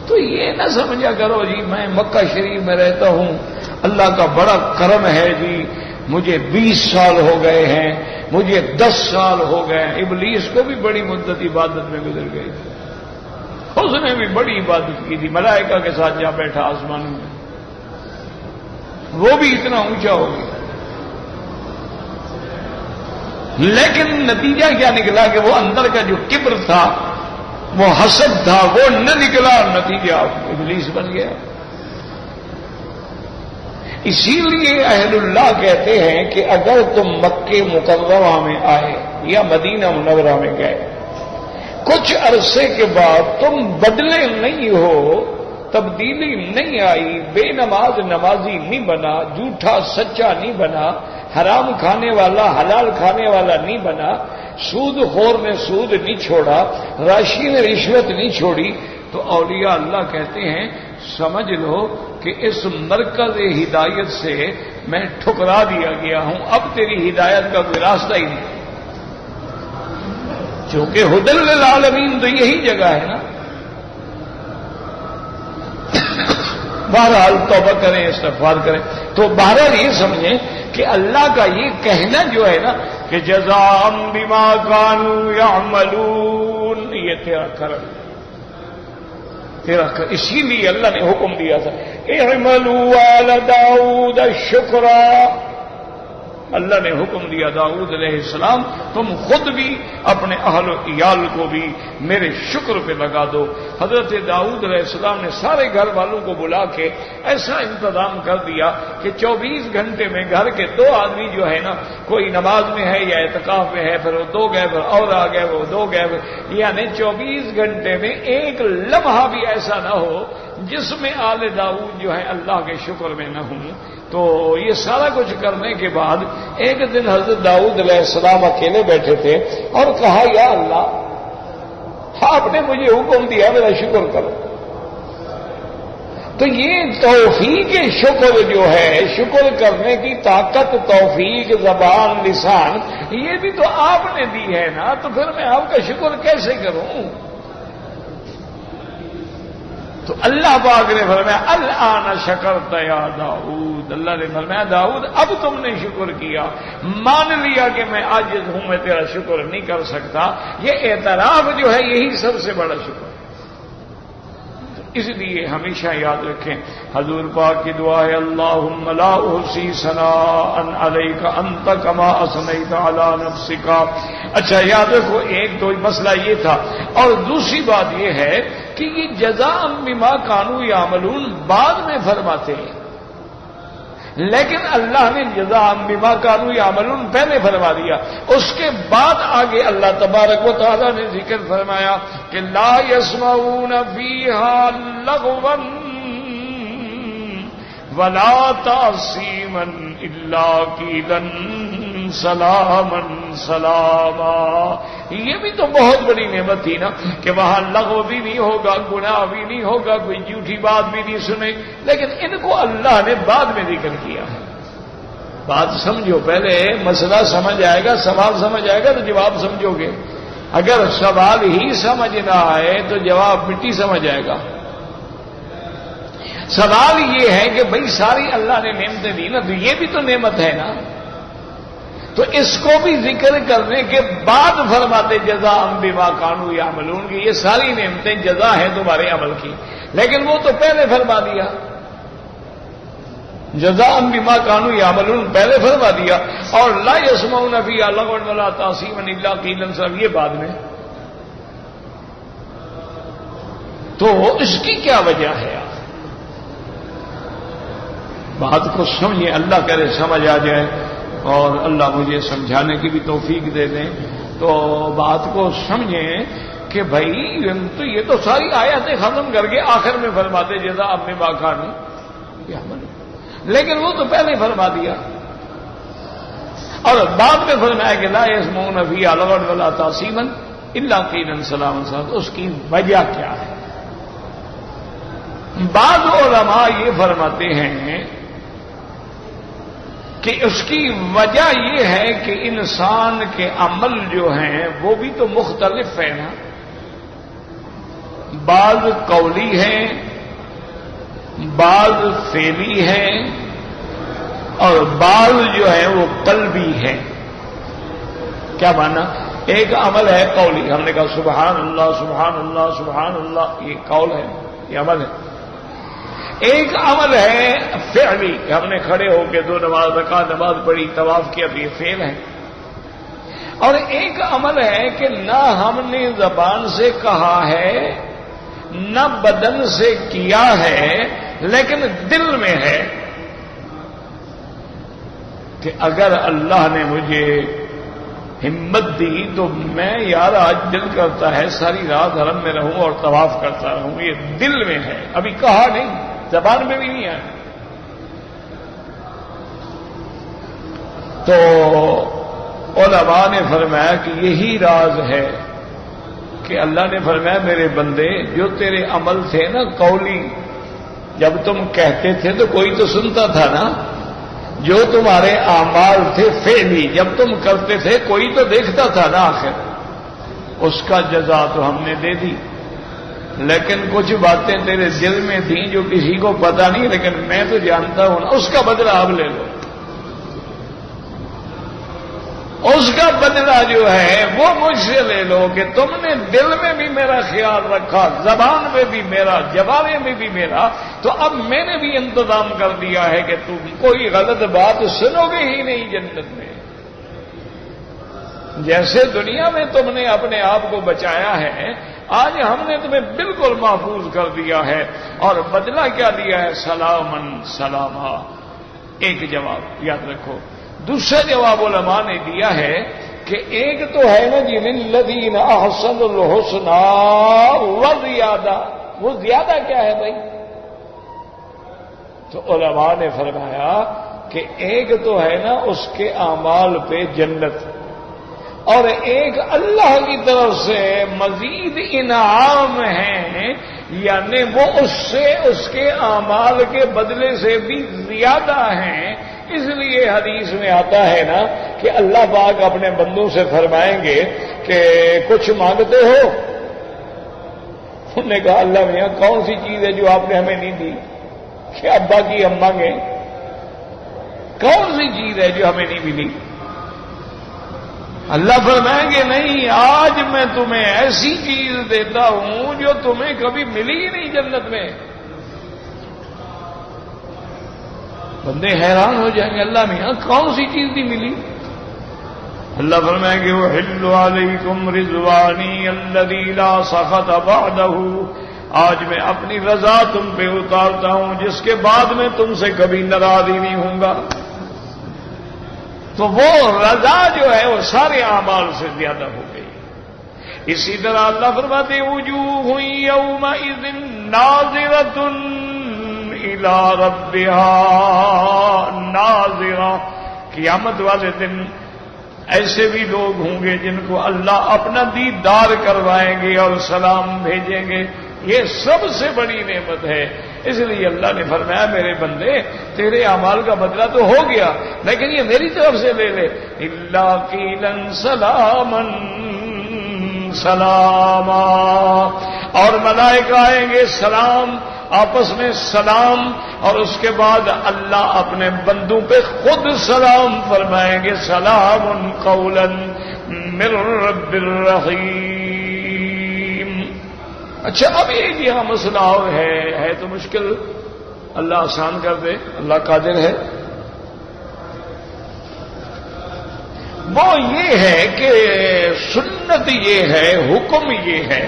تو یہ نہ سمجھا کرو جی میں مکہ شریف میں رہتا ہوں، اللہ کا بڑا کرم ہے جی، مجھے 20 سال ہو گئے ہیں، مجھے 10 سال ہو گئے ہیں۔ ابلیس کو بھی بڑی مدت عبادت میں گزر گئی تھی، اس نے بھی بڑی عبادت کی تھی، ملائکہ کے ساتھ جا بیٹھا آسمان میں، وہ بھی اتنا اونچا ہو گیا، لیکن نتیجہ کیا نکلا کہ وہ اندر کا جو کبر تھا، وہ حسد تھا، وہ نہ نکلا، نتیجہ ابلیس بن گیا۔ اسی لیے اہل اللہ کہتے ہیں کہ اگر تم مکہ مکرمہ میں آئے یا مدینہ منورہ میں گئے، کچھ عرصے کے بعد تم بدلے نہیں ہو، تبدیلی نہیں آئی، بے نماز نمازی نہیں بنا، جھوٹا سچا نہیں بنا، حرام کھانے والا حلال کھانے والا نہیں بنا، سود خور نے سود نہیں چھوڑا، راشی نے رشوت نہیں چھوڑی، تو اولیاء اللہ کہتے ہیں سمجھ لو کہ اس مرکز ہدایت سے میں ٹھکرا دیا گیا ہوں، اب تیری ہدایت کا کوئی راستہ ہی نہیں، چونکہ ہدی للعالمین تو یہی جگہ ہے نا۔ بہرحال توبہ کریں، استغفار کریں۔ تو بہرحال یہ سمجھیں کہ اللہ کا یہ کہنا جو ہے نا کہ جزاء بما كانوا يعملون، یہ تیرا کرم، اسی لیے اللہ نے حکم دیا تھا اعملوا آل داؤد شکرا، اللہ نے حکم دیا داؤد علیہ السلام تم خود بھی اپنے اہل و عیال کو بھی میرے شکر پہ لگا دو۔ حضرت داؤد علیہ السلام نے سارے گھر والوں کو بلا کے ایسا انتظام کر دیا کہ 24 گھنٹے میں گھر کے 2 آدمی جو ہے نا، کوئی نماز میں ہے یا اعتکاف میں ہے، پھر وہ 2 گئے، پھر اور آ گئے وہ 2 گئے، یعنی 24 گھنٹے میں ایک لمحہ بھی ایسا نہ ہو جس میں آل داؤد جو ہے اللہ کے شکر میں نہ ہوں۔ تو یہ سارا کچھ کرنے کے بعد ایک دن حضرت داؤد علیہ السلام اکیلے بیٹھے تھے اور کہا یا اللہ، آپ نے مجھے حکم دیا میرا شکر کرو۔ تو یہ توفیق شکر جو ہے، شکر کرنے کی طاقت، توفیق، زبان، لسان، یہ بھی تو آپ نے دی ہے نا، تو پھر میں آپ کا شکر کیسے کروں؟ تو اللہ پاک نے فرمایا الآن شکرت یا داؤد، اللہ نے فرمایا داؤد اب تم نے شکر کیا، مان لیا کہ میں عاجز ہوں، میں تیرا شکر نہیں کر سکتا۔ یہ اعتراف جو ہے یہی سب سے بڑا شکر ہے۔ اس لیے ہمیشہ یاد رکھیں حضور پاک کی دعا ہے اللہم لا احصی ثناء علیک انت کما اثنیت علی نفسک۔ اچھا یاد رکھو، ایک تو مسئلہ یہ تھا، اور دوسری بات یہ ہے کہ یہ جزاء بما کانوا یعملون بعد میں فرماتے ہیں، لیکن اللہ نے جزاء بما کانوا یعملون پہلے فرما دیا، اس کے بعد آگے اللہ تبارک و تعالی نے ذکر فرمایا کہ لا يسمعون فیہا لغوا ولا تأثیما الا قیلا سلاما سلاما۔ یہ بھی تو بہت بڑی نعمت تھی نا کہ وہاں لغو بھی نہیں ہوگا، گناہ بھی نہیں ہوگا، کوئی جھوٹی بات بھی نہیں سنے، لیکن ان کو اللہ نے بعد میں ذکر کیا ہے۔ بات سمجھو، پہلے مسئلہ سمجھ آئے گا، سوال سمجھ آئے گا تو جواب سمجھو گے، اگر سوال ہی سمجھ نہ آئے تو جواب مٹی سمجھ آئے گا۔ سوال یہ ہے کہ بھئی ساری اللہ نے نعمتیں دی نا، تو یہ بھی تو نعمت ہے نا، تو اس کو بھی ذکر کرنے کے بعد فرماتے جزاء بما کانوا یعملون کہ یہ ساری نعمتیں جزا ہے تمہارے عمل کی، لیکن وہ تو پہلے فرما دیا، جزاء بما کانوا یعملون پہلے فرما دیا، اور لا يسمعون فیہا لغوا ولا تأثیما الا قیلا سلاما یہ بعد میں۔ تو اس کی کیا وجہ ہے؟ بات کو سمجھیں، اللہ کرے سمجھ آ جائے اور اللہ مجھے سمجھانے کی بھی توفیق دے دیں۔ تو بات کو سمجھیں کہ بھائی تو یہ تو ساری آیاتیں ختم کر کے آخر میں فرماتے جزاء بما کانوا یعملون، لیکن وہ تو پہلے فرما دیا اور بعد میں فرمایا کہ لا يسمعون فیہا لغوا ولا تأثیما الا قیلا سلاما سلاما۔ اس کی وجہ کیا ہے؟ بعض علماء یہ فرماتے ہیں کہ اس کی وجہ یہ ہے کہ انسان کے عمل جو ہیں وہ بھی تو مختلف ہیں نا، بعض قولی ہیں، بعض فعلی ہیں، اور بعض جو ہے وہ قلبی ہیں۔ کیا مانا؟ ایک عمل ہے قولی، ہم نے کہا سبحان اللہ سبحان اللہ سبحان اللہ، یہ قول ہے، یہ عمل ہے۔ ایک عمل ہے فعلی، ہم نے کھڑے ہو کے 2 رکعت نماز پڑھی، طواف کیا، تو یہ فعل ہے۔ اور ایک عمل ہے کہ نہ ہم نے زبان سے کہا ہے نہ بدن سے کیا ہے، لیکن دل میں ہے کہ اگر اللہ نے مجھے ہمت دی تو میں یار آج دل کرتا ہے ساری رات حرم میں رہوں اور طواف کرتا رہوں، یہ دل میں ہے، ابھی کہا نہیں، زبان میں بھی نہیں آیا۔ تو علماء نے فرمایا کہ یہی راز ہے کہ اللہ نے فرمایا میرے بندے جو تیرے عمل تھے نا قولی، جب تم کہتے تھے تو کوئی تو سنتا تھا نا، جو تمہارے اعمال تھے فعلی، جب تم کرتے تھے کوئی تو دیکھتا تھا نا، آخر اس کا جزا تو ہم نے دے دی، لیکن کچھ باتیں تیرے دل میں تھیں جو کسی کو پتا نہیں، لیکن میں تو جانتا ہوں نا، اس کا بدلہ اب لے لو۔ اس کا بدلہ جو ہے وہ مجھ سے لے لو کہ تم نے دل میں بھی میرا خیال رکھا، زبان میں بھی میرا، جوابے میں بھی میرا، تو اب میں نے بھی انتظام کر دیا ہے کہ تم کوئی غلط بات سنو گے ہی نہیں جنت میں۔ جیسے دنیا میں تم نے اپنے آپ کو بچایا ہے، آج ہم نے تمہیں بالکل محفوظ کر دیا ہے، اور بدلہ کیا دیا ہے؟ سلامن سلاما، ایک جواب یاد رکھو۔ دوسرا جواب علماء نے دیا ہے کہ ایک تو ہے نا جی للذین احسنوا الحسنی وزیادہ، وہ زیادہ کیا ہے بھائی؟ تو علماء نے فرمایا کہ ایک تو ہے نا اس کے اعمال پہ جنت، اور ایک اللہ کی طرف سے مزید انعام ہے، یعنی وہ اس سے اس کے اعمال کے بدلے سے بھی زیادہ ہیں۔ اس لیے حدیث میں آتا ہے نا کہ اللہ پاک اپنے بندوں سے فرمائیں گے کہ کچھ مانگتے ہو؟ انہوں نے کہا اللہ میاں کون سی چیز ہے جو آپ نے ہمیں نہیں دی کہ ابا کی ہم مانگیں؟ کون سی چیز ہے جو ہمیں نہیں ملی؟ اللہ فرمائیں گے نہیں، آج میں تمہیں ایسی چیز دیتا ہوں جو تمہیں کبھی ملی ہی نہیں جنت میں۔ بندے حیران ہو جائیں گے، اللہ میاں کون سی چیز نہیں ملی؟ اللہ فرمائیں گے وَحِلُّ عَلَيْكُمْ رِضْوَانِي الَّذِي لَا سَخَطَ بَعْدَهُ، آج میں اپنی رضا تم پہ اتارتا ہوں جس کے بعد میں تم سے کبھی ناراض ہی نہیں ہوں گا۔ تو وہ رضا جو ہے وہ سارے اعمال سے زیادہ ہو گئی۔ اسی طرح اللہ فرماتے وجوہ یومئذ ناظرۃ الی ربها ناظرہ، قیامت والے دن ایسے بھی لوگ ہوں گے جن کو اللہ اپنا دیدار کروائیں گے اور سلام بھیجیں گے۔ یہ سب سے بڑی نعمت ہے، اس لیے اللہ نے فرمایا میرے بندے تیرے اعمال کا بدلہ تو ہو گیا، لیکن یہ میری طرف سے لے لے، الا قیلا سلاما سلاما، اور ملائکہ آئیں گے سلام، آپس میں سلام، اور اس کے بعد اللہ اپنے بندوں پہ خود سلام فرمائیں گے، سلام قولا من رب الرحیم۔ اچھا اب ایک یہاں مسئلہ اور ہے تو مشکل، اللہ آسان کر دے، اللہ قادر ہے۔ وہ یہ ہے کہ سنت یہ ہے، حکم یہ ہے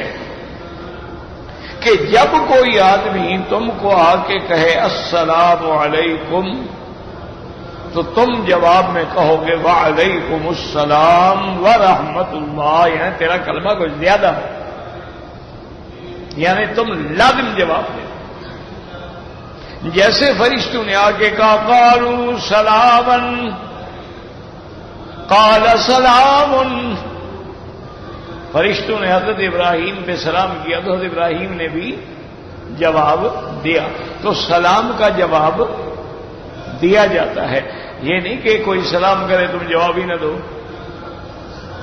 کہ جب کوئی آدمی تم کو آ کے کہے السلام علیکم تو تم جواب میں کہو گے وعلیکم السلام ورحمۃ اللہ، یعنی تیرا کلمہ کچھ زیادہ ہے، یعنی تم لازم جواب دے۔ جیسے فرشتوں نے آ کے کہا قالوا سلاما قال سلام، فرشتوں نے حضرت ابراہیم پہ سلام کیا تو حضرت ابراہیم نے بھی جواب دیا، تو سلام کا جواب دیا جاتا ہے، یہ نہیں کہ کوئی سلام کرے تم جواب ہی نہ دو،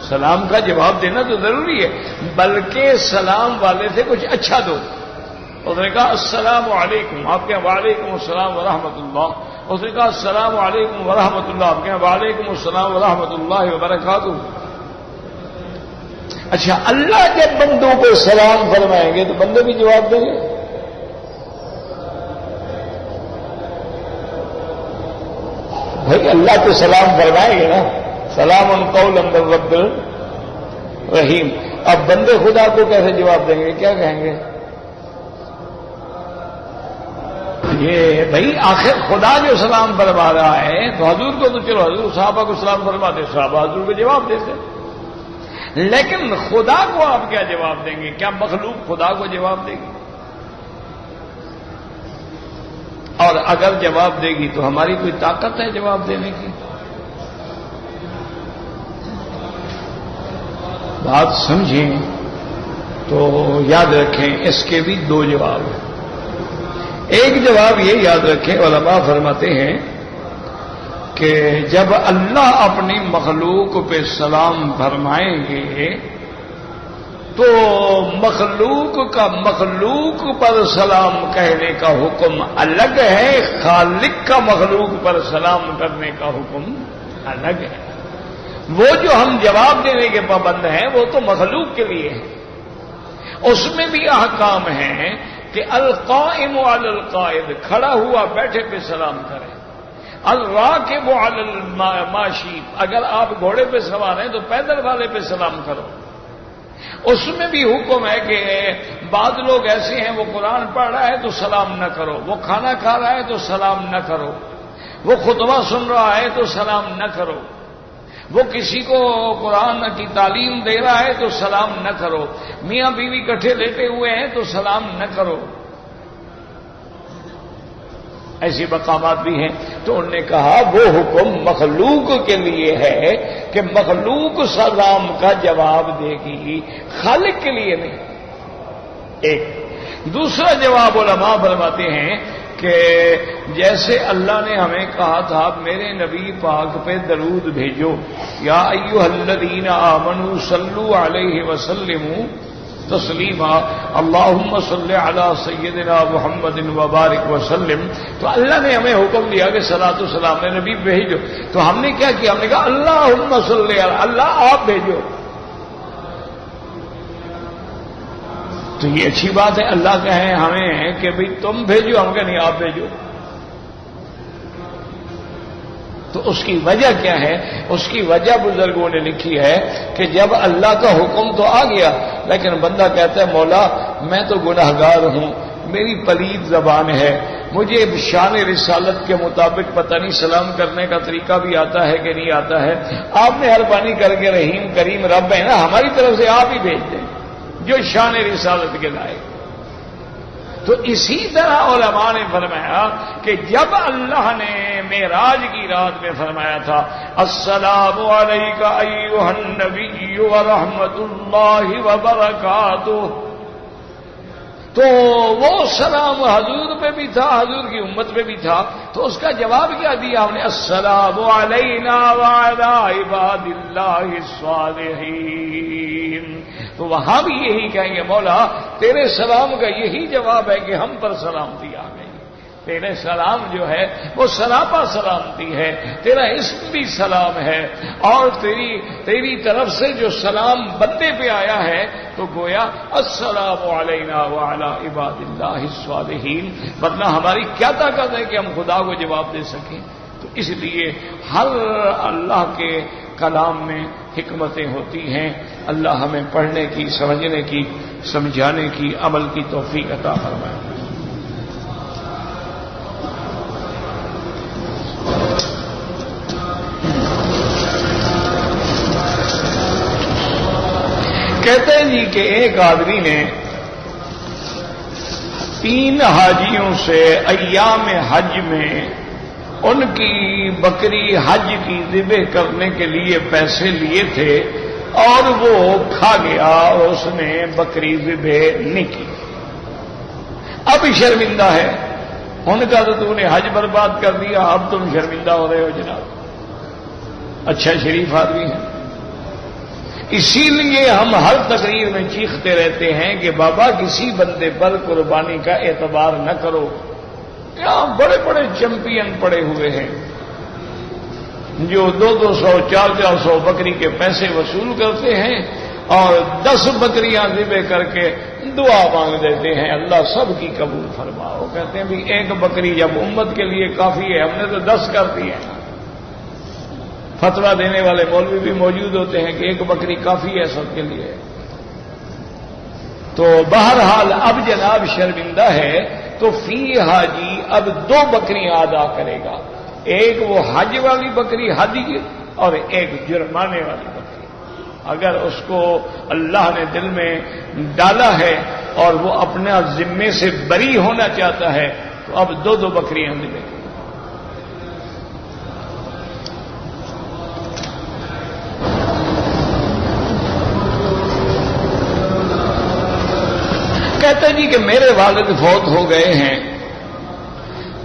سلام کا جواب دینا تو ضروری ہے، بلکہ سلام والے سے کچھ اچھا دو۔ اس نے کہا السلام علیکم، آپ کہیں وعلیکم السلام ورحمۃ اللہ، اس نے کہا السلام علیکم ورحمۃ اللہ، آپ کہیں وعلیکم السلام ورحمۃ اللہ وبرکاتہ۔ اچھا اللہ جب بندوں کو سلام فرمائیں گے تو بندے بھی جواب دیں گے؟ بھائی اللہ تو سلام فرمائیں گے نا، سلام قولا من رب الرحیم، اب بندے خدا کو کیسے جواب دیں گے، کیا کہیں گے؟ یہ بھائی آخر خدا جو سلام فرما رہا ہے تو حضور کو تو چلو حضور صحابہ کو سلام فرماتے، صحابہ حضور کو جواب دیتے، لیکن خدا کو آپ کیا جواب دیں گے؟ کیا مخلوق خدا کو جواب دے گی؟ اور اگر جواب دے گی تو ہماری کوئی طاقت ہے جواب دینے کی؟ بات سمجھیں تو یاد رکھیں اس کے بھی دو جواب ہیں۔ ایک جواب یہ یاد رکھیں، علماء فرماتے ہیں کہ جب اللہ اپنی مخلوق پہ سلام فرمائیں گے تو مخلوق کا مخلوق پر سلام کہنے کا حکم الگ ہے، خالق کا مخلوق پر سلام کرنے کا حکم الگ ہے۔ وہ جو ہم جواب دینے کے پابند ہیں وہ تو مخلوق کے لیے ہے، اس میں بھی احکام ہیں کہ القائم علی القائد، کھڑا ہوا بیٹھے پہ سلام کرے، الراکب علی الماشی، اگر آپ گھوڑے پہ سوار ہیں تو پیدل والے پہ سلام کرو۔ اس میں بھی حکم ہے کہ بعض لوگ ایسے ہیں وہ قرآن پڑھ رہا ہے تو سلام نہ کرو، وہ کھانا کھا رہا ہے تو سلام نہ کرو، وہ خطبہ سن رہا ہے تو سلام نہ کرو، وہ کسی کو قرآن کی تعلیم دے رہا ہے تو سلام نہ کرو، میاں بیوی کٹھے لیٹے ہوئے ہیں تو سلام نہ کرو۔ ایسی مقامات بھی ہیں۔ تو انہوں نے کہا وہ حکم مخلوق کے لیے ہے کہ مخلوق سلام کا جواب دے گی، خالق کے لیے نہیں۔ ایک دوسرا جواب علماء فرماتے ہیں کہ جیسے اللہ نے ہمیں کہا تھا میرے نبی پاک پہ درود بھیجو، یا ایھا الذین آمنوا صلوا علیہ وسلموا تسلیما، اللہم صلی علی سیدنا محمد وبارک وسلم، تو اللہ نے ہمیں حکم دیا کہ صلاۃ والسلام نے نبی بھیجو، تو ہم نے کیا کیا؟ ہم نے کہا اللہم صلی علی، اللہ آپ بھیجو۔ تو یہ اچھی بات ہے، اللہ کہیں ہمیں کہ بھئی تم بھیجو، ہم کہیں نہیں آپ بھیجو۔ تو اس کی وجہ کیا ہے؟ اس کی وجہ بزرگوں نے لکھی ہے کہ جب اللہ کا حکم تو آ گیا لیکن بندہ کہتا ہے مولا میں تو گناہگار ہوں، میری پلید زبان ہے، مجھے شان رسالت کے مطابق پتہ نہیں سلام کرنے کا طریقہ بھی آتا ہے کہ نہیں آتا ہے، آپ نے مہربانی کر کے رحیم کریم رب ہے نا، ہماری طرف سے آپ ہی بھیج دیں جو شان رسالت کے لائق۔ تو اسی طرح علماء نے فرمایا کہ جب اللہ نے معراج کی رات میں فرمایا تھا السلام علیک ایھا النبی ورحمۃ اللہ وبرکاتہ، تو وہ سلام حضور پہ بھی تھا، حضور کی امت پہ بھی تھا، تو اس کا جواب کیا دیا ہم نے؟ السلام علینا وعلی عباد اللہ الصالحین۔ تو وہاں بھی یہی کہیں گے مولا تیرے سلام کا یہی جواب ہے کہ ہم پر سلامتی آ گئی، تیرے سلام جو ہے وہ سراپا سلامتی ہے، تیرا اسم بھی سلام ہے، اور تیری طرف سے جو سلام بندے پہ آیا ہے تو گویا السلام علینا وعلی عباد اللہ الصالحین، ورنہ ہماری کیا طاقت ہے کہ ہم خدا کو جواب دے سکیں؟ تو اس لیے ہر اللہ کے کلام میں حکمتیں ہوتی ہیں، اللہ ہمیں پڑھنے کی، سمجھنے کی، سمجھانے کی، عمل کی توفیق عطا فرمائے۔ کہتے ہیں جی کہ ایک آدمی نے 3 حاجیوں سے ایام حج میں ان کی بکری حج کی ذبح کرنے کے لیے پیسے لیے تھے اور وہ کھا گیا اور اس نے بکری ذبح نہیں کی، اب شرمندہ ہے۔ ان کا تو نے حج برباد کر دیا، اب تم شرمندہ ہو رہے ہو جناب۔ اچھا شریف آدمی ہے، اسی لیے ہم ہر تقریر میں چیختے رہتے ہیں کہ بابا کسی بندے پر قربانی کا اعتبار نہ کرو، یہاں بڑے بڑے چیمپئن پڑے ہوئے ہیں جو 200 400 بکری کے پیسے وصول کرتے ہیں اور 10 بکریاں ذبح کر کے دعا مانگ دیتے ہیں اللہ سب کی قبول فرماؤ۔ کہتے ہیں بھی ایک بکری جب امت کے لیے کافی ہے، ہم نے تو 10 کر دی ہے۔ فتویٰ دینے والے مولوی بھی موجود ہوتے ہیں کہ ایک بکری کافی ہے سب کے لیے۔ تو بہرحال اب جناب شرمندہ ہے تو فی حاجی اب 2 بکریاں ادا کرے گا، ایک وہ حج والی بکری ہدی اور ایک جرمانے والی بکری۔ اگر اس کو اللہ نے دل میں ڈالا ہے اور وہ اپنے ذمے سے بری ہونا چاہتا ہے تو اب 2 بکریاں دے گا۔ کہتے ہیں جی کہ میرے والد فوت ہو گئے ہیں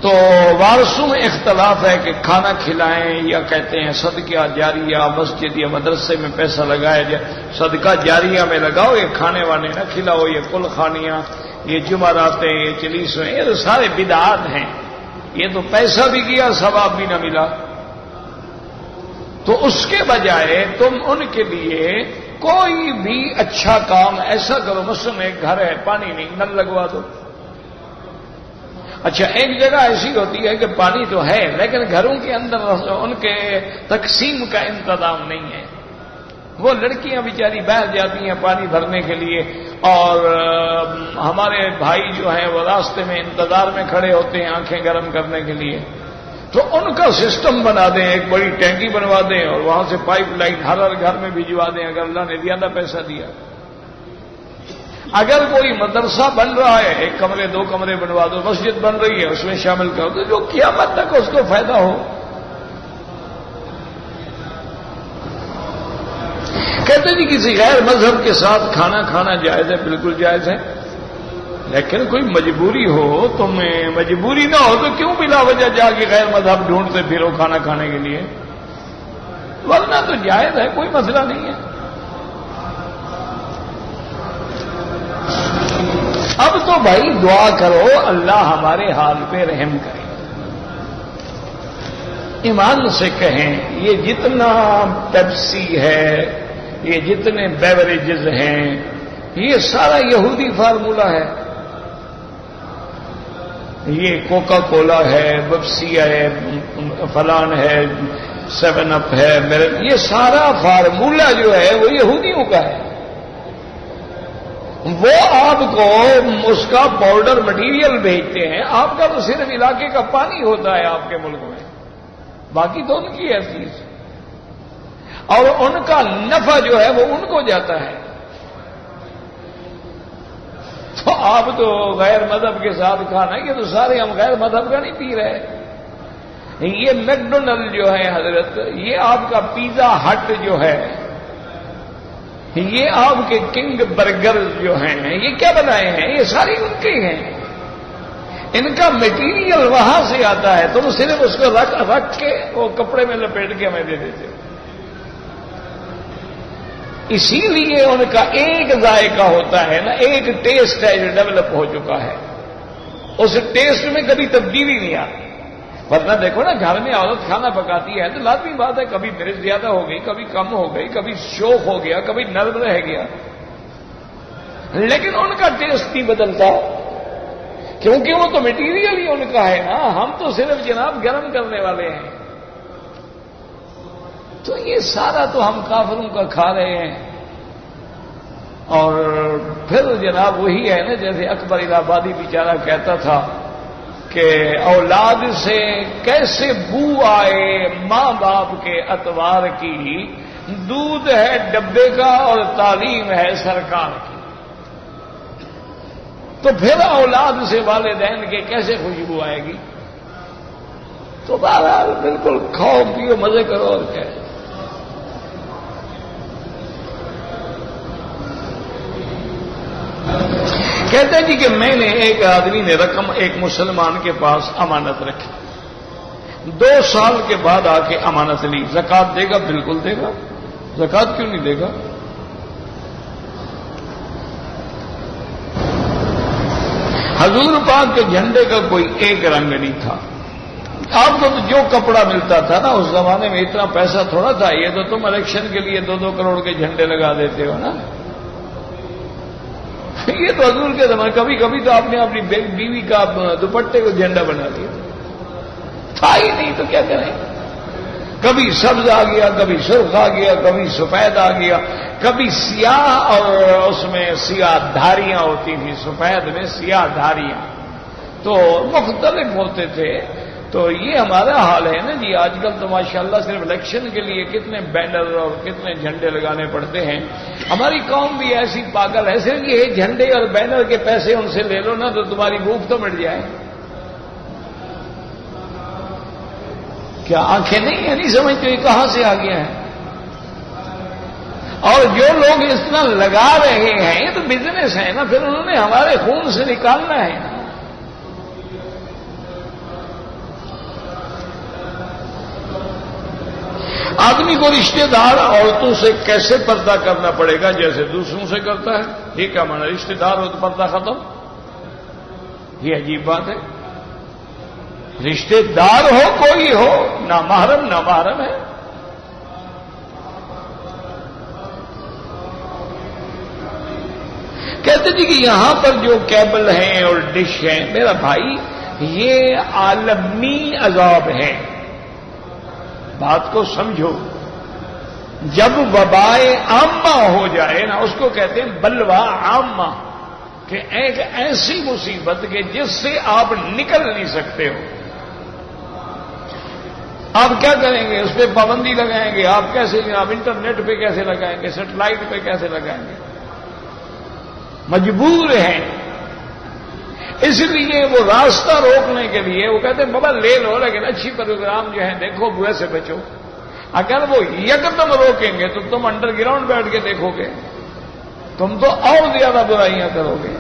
تو وارثوں میں اختلاف ہے کہ کھانا کھلائیں یا کہتے ہیں صدقہ جاریہ مسجد یا مدرسے میں پیسہ لگایا جائے، صدقہ جاریہ میں لگاؤ، یہ کھانے وانے نہ کھلاؤ، یہ کل خانیاں، یہ جمعراتیں، یہ چلیسیں، یہ تو سارے بدعات ہیں، یہ تو پیسہ بھی گیا ثواب بھی نہ ملا۔ تو اس کے بجائے تم ان کے لیے کوئی بھی اچھا کام ایسا کرو، مثلا ایک گھر ہے پانی نہیں، نل لگوا دو۔ اچھا ایک جگہ ایسی ہوتی ہے کہ پانی تو ہے لیکن گھروں کے اندر ان کے تقسیم کا انتظام نہیں ہے، وہ لڑکیاں بیچاری باہر جاتی ہیں پانی بھرنے کے لیے، اور ہمارے بھائی جو ہیں وہ راستے میں انتظار میں کھڑے ہوتے ہیں آنکھیں گرم کرنے کے لیے۔ تو ان کا سسٹم بنا دیں، ایک بڑی ٹینکی بنوا دیں اور وہاں سے پائپ لائن ہر گھر میں بھجوا دیں، اگر اللہ نے زیادہ پیسہ دیا۔ اگر کوئی مدرسہ بن رہا ہے، ایک کمرے دو کمرے بنوا دو، مسجد بن رہی ہے اس میں شامل کر دو، جو قیامت تک اس کو فائدہ ہو۔ کہتے جی کسی غیر مذہب کے ساتھ کھانا کھانا جائز ہے، بالکل جائز ہے، لیکن کوئی مجبوری ہو، تمہیں مجبوری نہ ہو تو کیوں بلا وجہ جا کے غیر مذہب ڈھونڈتے پھرو کھانا کھانے کے لیے؟ ورنہ تو جائز ہے، کوئی مسئلہ نہیں ہے۔ اب تو بھائی دعا کرو اللہ ہمارے حال پہ رحم کرے، ایمان سے کہیں یہ جتنا پیپسی ہے، یہ جتنے بیوریجز ہیں، یہ سارا یہودی فارمولہ ہے۔ یہ کوکا کولا ہے، بپسی ہے، فلان ہے، سیون اپ ہے، یہ سارا فارمولہ جو ہے وہ یہودیوں کا ہے۔ وہ آپ کو اس کا پاؤڈر مٹیریل بھیجتے ہیں، آپ کا تو صرف علاقے کا پانی ہوتا ہے آپ کے ملک میں، باقی تو ان کی ہے چیز، اور ان کا نفع جو ہے وہ ان کو جاتا ہے۔ تو آپ تو غیر مذہب کے ساتھ کھانا، یہ تو سارے ہم غیر مذہب کا نہیں پی رہے۔ یہ میکڈونلڈ جو ہے حضرت، یہ آپ کا پیزا ہٹ جو ہے، یہ آپ کے کنگ برگر جو ہیں، یہ کیا بنائے ہیں؟ یہ ساری ان کے ہیں، ان کا میٹیریل وہاں سے آتا ہے، تم صرف اس کو رکھ کے وہ کپڑے میں لپیٹ کے ہمیں دے دیتے ہو۔ اسی لیے ان کا ایک ذائقہ ہوتا ہے نا، ایک ٹیسٹ ہے جو ڈیولپ ہو چکا ہے، اس ٹیسٹ میں کبھی تبدیلی نہیں آتی۔ ورنہ دیکھو نا، گھر میں عورت کھانا پکاتی ہے تو لازمی بات ہے کبھی مرچ زیادہ ہو گئی، کبھی کم ہو گئی، کبھی شوق ہو گیا، کبھی نرم رہ گیا، لیکن ان کا ٹیسٹ نہیں بدلتا، کیونکہ وہ تو مٹیریل ہی ان کا ہے نا، ہم تو صرف جناب گرم کرنے والے ہیں۔ تو یہ سارا تو ہم کافروں کا کھا رہے ہیں، اور پھر جناب وہی ہے نا، جیسے اکبر الہ آبادی بیچارہ کہتا تھا کہ اولاد سے کیسے بو آئے ماں باپ کے اتوار کی، دودھ ہے ڈبے کا اور تعلیم ہے سرکار کی، تو پھر اولاد سے والدین کے کیسے خوشبو آئے گی؟ تو بہرحال بالکل کھاؤ پیو مزے کرو، اور کیا۔ کہتے جی کہ میں نے ایک آدمی نے رقم ایک مسلمان کے پاس امانت رکھی، 2 سال کے بعد آ کے امانت لی، زکات دے گا؟ بالکل دے گا، زکات کیوں نہیں دے گا؟ حضور پاک کے جھنڈے کا کوئی ایک رنگ نہیں تھا، آپ کو تو جو کپڑا ملتا تھا نا، اس زمانے میں اتنا پیسہ تھوڑا تھا، یہ تو تم الیکشن کے لیے 2-2 کروڑ کے جھنڈے لگا دیتے ہو نا، یہ تو حضور کے زمانے، کبھی کبھی تو آپ نے اپنی بیوی کا دوپٹے کو جھنڈا بنا دیا، تھا ہی نہیں تو کیا کریں، کبھی سبز آ گیا، کبھی سرخ آ گیا، کبھی سفید آ گیا، کبھی سیاہ، اور اس میں سیاہ دھاریاں ہوتی تھیں، سفید میں سیاہ دھاریاں، تو مختلف ہوتے تھے۔ تو یہ ہمارا حال ہے نا جی، آج کل تو ماشاءاللہ صرف الیکشن کے لیے کتنے بینر اور کتنے جھنڈے لگانے پڑتے ہیں۔ ہماری قوم بھی ایسی پاگل ہے، صرف یہ جھنڈے اور بینر کے پیسے ان سے لے لو نا تو تمہاری بھوک تو مٹ جائے۔ کیا آنکھیں نہیں ہیں؟ نہیں سمجھتے یہ کہاں سے آ گیا ہے؟ اور جو لوگ اس طرح لگا رہے ہیں یہ تو بزنس ہے نا، پھر انہوں نے ہمارے خون سے نکالنا ہے۔ آدمی کو رشتہ دار عورتوں سے کیسے پردہ کرنا پڑے گا؟ جیسے دوسروں سے کرتا ہے۔ یہ کیا مانا؟ رشتہ دار ہو تو پردہ ختم؟ یہ عجیب بات ہے۔ رشتہ دار ہو کوئی ہو، نامحرم نامحرم ہے، کہتے جی کہ یہاں پر جو کیبل ہیں اور ڈش ہیں، میرا بھائی یہ عالمی عذاب ہے، بات کو سمجھو۔ جب وبائے عامہ ہو جائے نا، اس کو کہتے ہیں بلوا عامہ، کہ ایک ایسی مصیبت کہ جس سے آپ نکل نہیں سکتے ہو، آپ کیا کریں گے؟ اس پہ پابندی لگائیں گے؟ آپ کیسے؟ آپ انٹرنیٹ پہ کیسے لگائیں گے؟ سیٹلائٹ پہ کیسے لگائیں گے؟ مجبور ہیں۔ اس لیے وہ راستہ روکنے کے لیے وہ کہتے ہیں بابا لے لو، لیکن اچھی پروگرام جو ہے دیکھو، بوئے سے بچو۔ اگر وہ یکدم روکیں گے تو تم انڈر گراؤنڈ بیٹھ کے دیکھو گے، تم تو اور زیادہ برائیاں کرو گے۔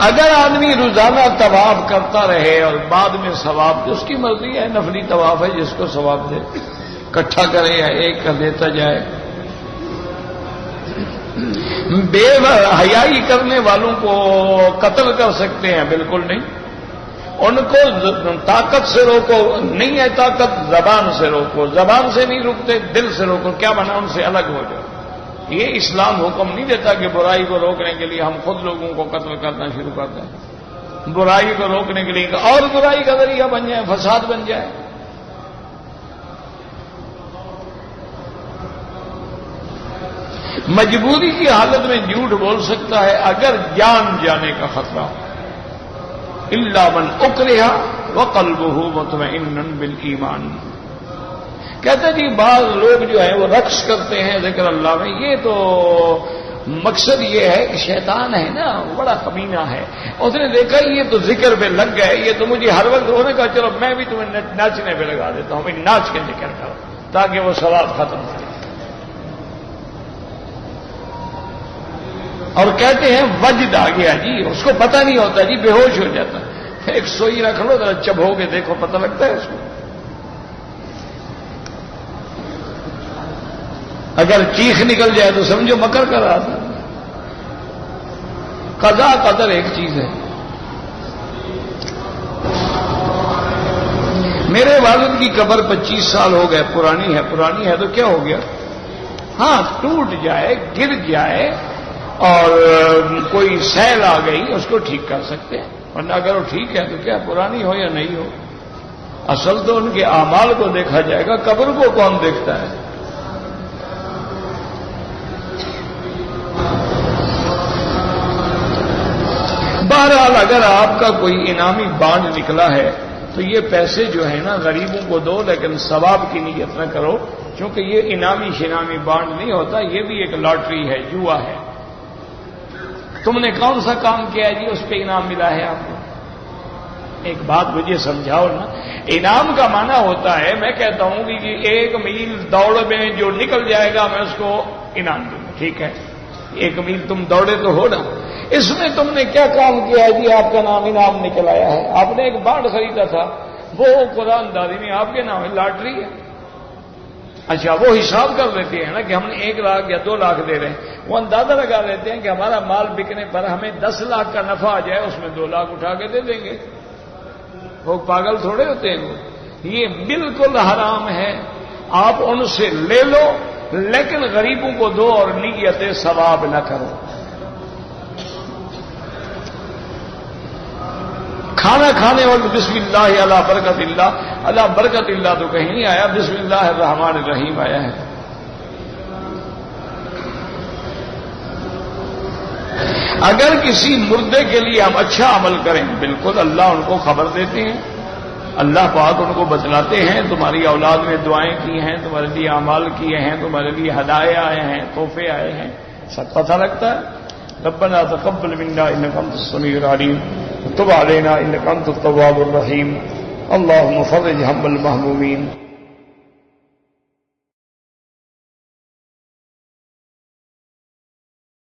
اگر آدمی روزانہ طواف کرتا رہے اور بعد میں ثواب دے، اس کی مرضی ہے، نفلی طواف ہے، جس کو ثواب دے، اکٹھا کرے یا ایک کا دیتا جائے۔ بے حیائی کرنے والوں کو قتل کر سکتے ہیں؟ بالکل نہیں، ان کو طاقت سے روکو، نہیں ہے طاقت زبان سے روکو، زبان سے نہیں روکتے دل سے روکو، کیا بنا ان سے الگ ہو جاؤ۔ یہ اسلام حکم نہیں دیتا کہ برائی کو روکنے کے لیے ہم خود لوگوں کو قتل کرنا شروع کر دیں، برائی کو روکنے کے لیے اور برائی کا ذریعہ بن جائے، فساد بن جائے۔ مجبوری کی حالت میں جھوٹ بول سکتا ہے اگر جان جانے کا خطرہ ہو۔ الا من اکرہ وقلبہ مطمئن بالایمان۔ کہتے جی بعض لوگ جو ہیں وہ رقص کرتے ہیں ذکر اللہ میں، یہ تو مقصد یہ ہے کہ شیطان ہے نا، بڑا کمینہ ہے، اس نے دیکھا یہ تو ذکر پہ لگ گئے، یہ تو مجھے ہر وقت ہونے کا، چلو میں بھی تمہیں ناچنے پہ لگا دیتا ہوں، بھائی ناچ کے ذکر کرو تاکہ وہ ثواب ختم ہو۔ اور کہتے ہیں وجد آ گیا جی، اس کو پتہ نہیں ہوتا جی، بے ہوش ہو جاتا۔ ایک سوئی رکھ لو ذرا چبھو کے دیکھو، پتہ لگتا ہے اس کو۔ اگر چیخ نکل جائے تو سمجھو مکر کر رہا تھا۔ قضا قدر ایک چیز ہے۔ میرے والد کی قبر 25 سال ہو گئے، پرانی ہے تو کیا ہو گیا؟ ہاں ٹوٹ جائے، گر جائے اور کوئی سیل آ گئی، اس کو ٹھیک کر سکتے ہیں، ورنہ اگر وہ ٹھیک ہے تو کیا پرانی ہو یا نہیں ہو، اصل تو ان کے اعمال کو دیکھا جائے گا، قبر کو کون دیکھتا ہے؟ بہرحال اگر آپ کا کوئی انعامی بانڈ نکلا ہے تو یہ پیسے جو ہیں نا غریبوں کو دو، لیکن ثواب کی نیت نہ کرو، کیونکہ یہ انعامی شنامی بانڈ نہیں ہوتا، یہ بھی ایک لاٹری ہے، جوا ہے۔ تم نے کون سا کام کیا ہے جی اس پہ انعام ملا ہے آپ کو؟ ایک بات مجھے سمجھاؤ نا، انعام کا معنی ہوتا ہے، میں کہتا ہوں کہ 1 میل دوڑ میں جو نکل جائے گا میں اس کو انعام دوں گا، ٹھیک ہے؟ 1 میل تم دوڑے تو ہو نا، اس میں تم نے کیا کام کیا ہے جی؟ آپ کا نام انعام نکل آیا ہے، آپ نے ایک بانڈ خریدا تھا، وہ قرآن دادی میں آپ کے نام ہے، لاٹری ہے۔ اچھا وہ حساب کر لیتے ہیں نا کہ ہم نے 1 لاکھ یا 2 لاکھ دے رہے ہیں، وہ اندازہ لگا لیتے ہیں کہ ہمارا مال بکنے پر ہمیں 10 لاکھ کا نفع آ جائے، اس میں 2 لاکھ اٹھا کے دے دیں گے۔ وہ پاگل تھوڑے ہوتے ہیں، یہ بالکل حرام ہے۔ آپ ان سے لے لو لیکن غریبوں کو دو اور نیت ثواب نہ کرو۔ کھانا کھانے والے بسم اللہ علی برکت اللہ، علی برکت اللہ تو کہیں نہیں آیا، بسم اللہ الرحمن الرحیم آیا ہے۔ اگر کسی مردے کے لیے ہم اچھا عمل کریں، بالکل اللہ ان کو خبر دیتے ہیں، اللہ پاک ان کو بتلاتے ہیں، تمہاری اولاد میں دعائیں کی ہیں، تمہارے لیے اعمال کیے ہیں، تمہارے لیے ہدایے آئے ہیں، تحفے آئے ہیں، سب پتہ لگتا ہے۔ ربنا تقبل منا انك انت السميع العليم وتب علينا انك انت التواب الرحيم اللهم فرج هم المهمومين